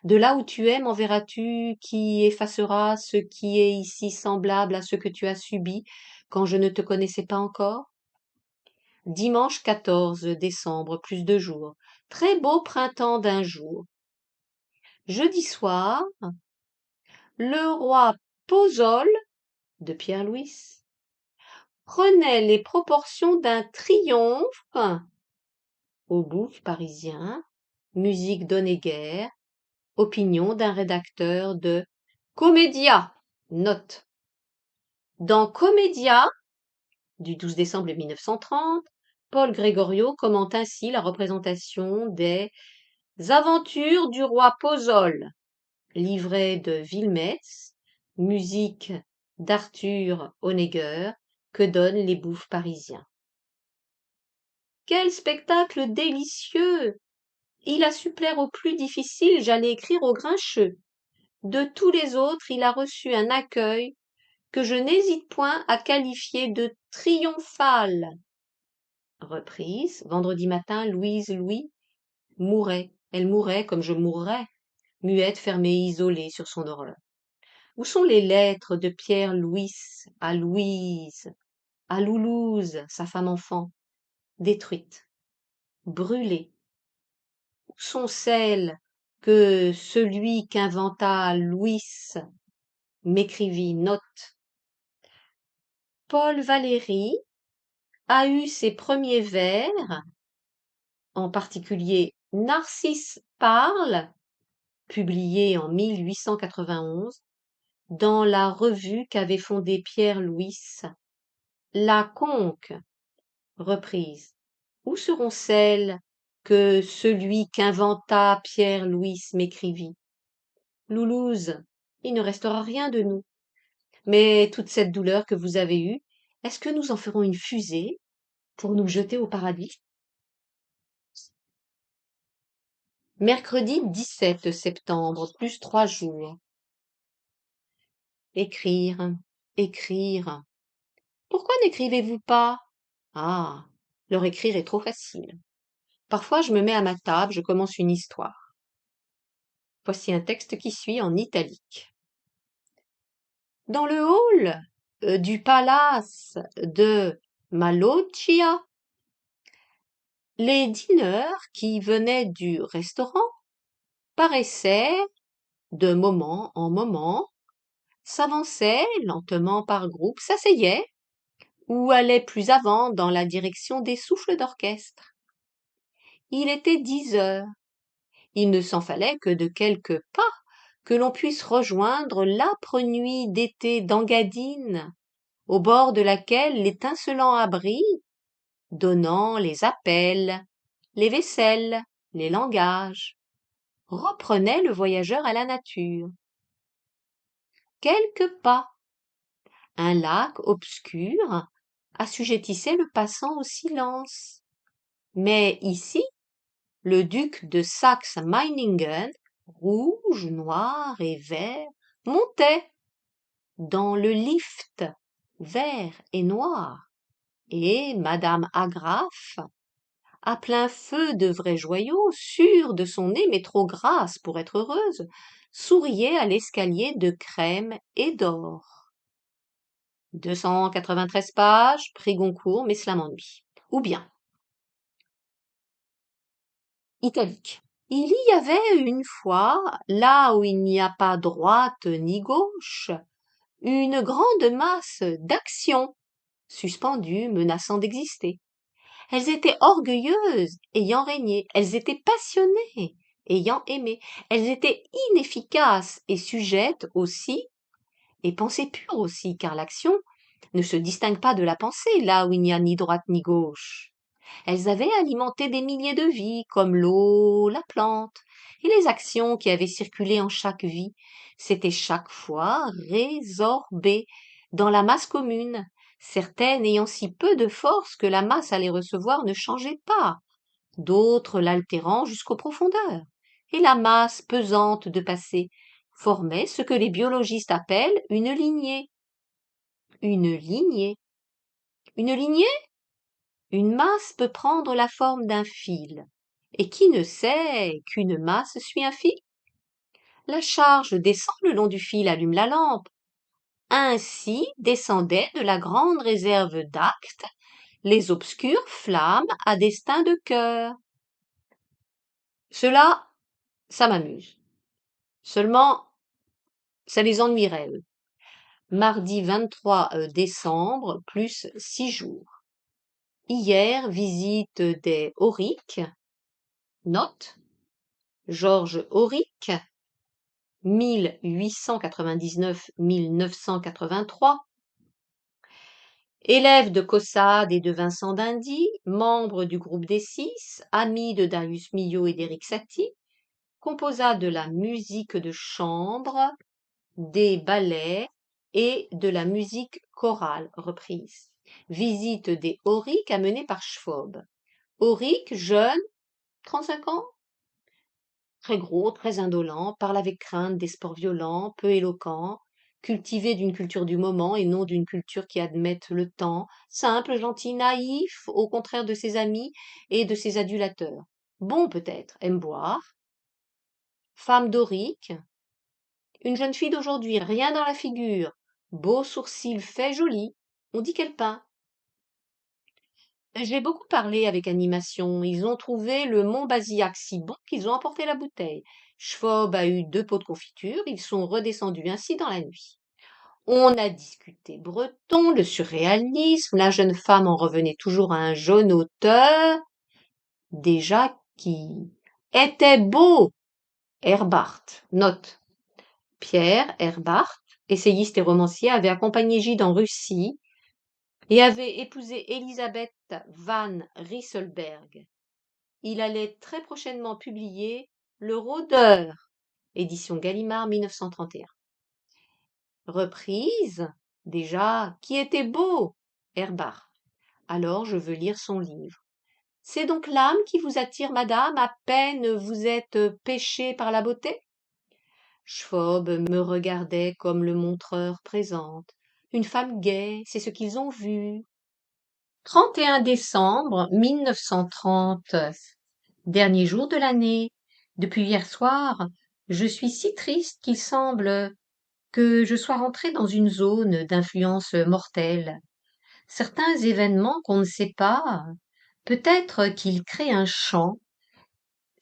Speaker 1: De là où tu es, m'enverras-tu qui effacera ce qui est ici semblable à ce que tu as subi quand je ne te connaissais pas encore? Dimanche 14 décembre, plus de jours. Très beau printemps d'un jour. Jeudi soir, le roi Pozole, de Pierre Louis, prenait les proportions d'un triomphe au Bouffe parisien, musique d'Honegger, opinion d'un rédacteur de Comédia. Note. Dans Comédia, du 12 décembre 1930, Paul Gregorio commente ainsi la représentation des Aventures du roi Pozole, livret de Villemets, musique d'Arthur Honegger, que donnent les Bouffes parisiens. Quel spectacle délicieux! Il a su plaire aux plus difficiles, j'allais écrire aux grincheux. De tous les autres, il a reçu un accueil que je n'hésite point à qualifier de triomphal. Reprise, vendredi matin, Louise Louis mourait. Elle mourait comme je mourrais, muette, fermée, isolée sur son horreur. Où sont les lettres de Pierre Louis à Louise, à Loulouse, sa femme enfant, détruite, brûlée? Où sont celles que celui qu'inventa Louis m'écrivit? Note. Paul Valéry a eu ses premiers vers, en particulier Narcisse parle, publié en 1891, dans la revue qu'avait fondée Pierre Louis, La Conque, reprise. Où seront celles que celui qu'inventa Pierre Louis m'écrivit? Loulouse, il ne restera rien de nous. Mais toute cette douleur que vous avez eue, est-ce que nous en ferons une fusée pour nous jeter au paradis? Mercredi 17 septembre, plus 3 jours. Écrire, écrire. Pourquoi n'écrivez-vous pas? Ah, leur écrire est trop facile. Parfois je me mets à ma table, je commence une histoire. Voici un texte qui suit en italique. Dans le hall du palace de Malocchia, les dîneurs qui venaient du restaurant paraissaient, de moment en moment, s'avançaient lentement par groupe, s'asseyaient ou allaient plus avant dans la direction des souffles d'orchestre. Il était 10 heures. Il ne s'en fallait que de quelques pas que l'on puisse rejoindre l'âpre nuit d'été d'Engadine, au bord de laquelle l'étincelant abri, donnant les appels, les vaisselles, les langages, reprenait le voyageur à la nature. Quelques pas. Un lac obscur assujettissait le passant au silence. Mais ici, le duc de Saxe-Meiningen, rouge, noir et vert, montait dans le lift vert et noir, et madame Agrafe, à plein feu de vrais joyaux, sûre de son nez mais trop grasse pour être heureuse, souriait à l'escalier de crème et d'or. 293 pages, prix Goncourt, mais cela m'ennuie. Ou bien, italique. Il y avait une fois, là où il n'y a pas droite ni gauche, une grande masse d'actions suspendues, menaçant d'exister. Elles étaient orgueilleuses, ayant régné. Elles étaient passionnées, ayant aimé. Elles étaient inefficaces et sujettes aussi, et pensées pures aussi, car l'action ne se distingue pas de la pensée, là où il n'y a ni droite ni gauche. Elles avaient alimenté des milliers de vies, comme l'eau, la plante, et les actions qui avaient circulé en chaque vie s'étaient chaque fois résorbées dans la masse commune, certaines ayant si peu de force que la masse à les recevoir ne changeait pas, d'autres l'altérant jusqu'aux profondeurs, et la masse pesante de passé formait ce que les biologistes appellent une lignée. Une lignée. Une lignée? Une masse peut prendre la forme d'un fil. Et qui ne sait qu'une masse suit un fil? La charge descend le long du fil, allume la lampe. Ainsi descendaient de la grande réserve d'actes les obscures flammes à destin de cœur. Cela, ça m'amuse. Seulement, ça les ennuierait, eux. Mardi 23 décembre, plus 6 jours. Hier, visite des Auric. Note. Georges Auric, 1899-1983, élève de Caussade et de Vincent d'Indy, membre du groupe des Six, ami de Darius Milhaud et d'Éric Satie, composa de la musique de chambre, des ballets et de la musique chorale reprise. Visite des Auric amenée par Schwob. Auric, jeune, 35 ans, très gros, très indolent, parle avec crainte des sports violents, peu éloquent, cultivé d'une culture du moment et non d'une culture qui admette le temps, simple, gentil, naïf, au contraire de ses amis et de ses adulateurs. Bon peut-être, aime boire, Femme dorique, une jeune fille d'aujourd'hui, rien dans la figure, beaux sourcils faits jolis, on dit qu'elle peint. J'ai beaucoup parlé avec animation. Ils ont trouvé le Mont Basillac si bon qu'ils ont emporté la bouteille. Schwab a eu 2 pots de confiture. Ils sont redescendus ainsi dans la nuit. On a discuté breton, le surréalisme. La jeune femme en revenait toujours à un jeune auteur, déjà qui était beau. Herbart. Note. Pierre Herbart, essayiste et romancier, avait accompagné Gide en Russie et avait épousé Elisabeth van Rysselbergh. Il allait très prochainement publier Le Rôdeur, édition Gallimard 1931. Reprise, déjà, qui était beau, Herbart. Alors je veux lire son livre. C'est donc l'âme qui vous attire, madame, à peine vous êtes pêchée par la beauté? Schwab me regardait comme le montreur présente. Une femme gaie, c'est ce qu'ils ont vu. 31 décembre 1930. Dernier jour de l'année. Depuis hier soir, je suis si triste qu'il semble que je sois rentrée dans une zone d'influence mortelle. Certains événements qu'on ne sait pas, peut-être qu'ils créent un champ,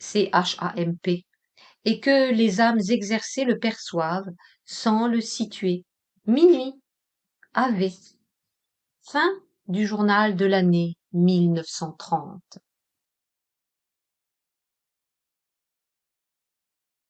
Speaker 1: CHAMP, et que les âmes exercées le perçoivent sans le situer. Minuit, AV. Fin du journal de l'année 1930.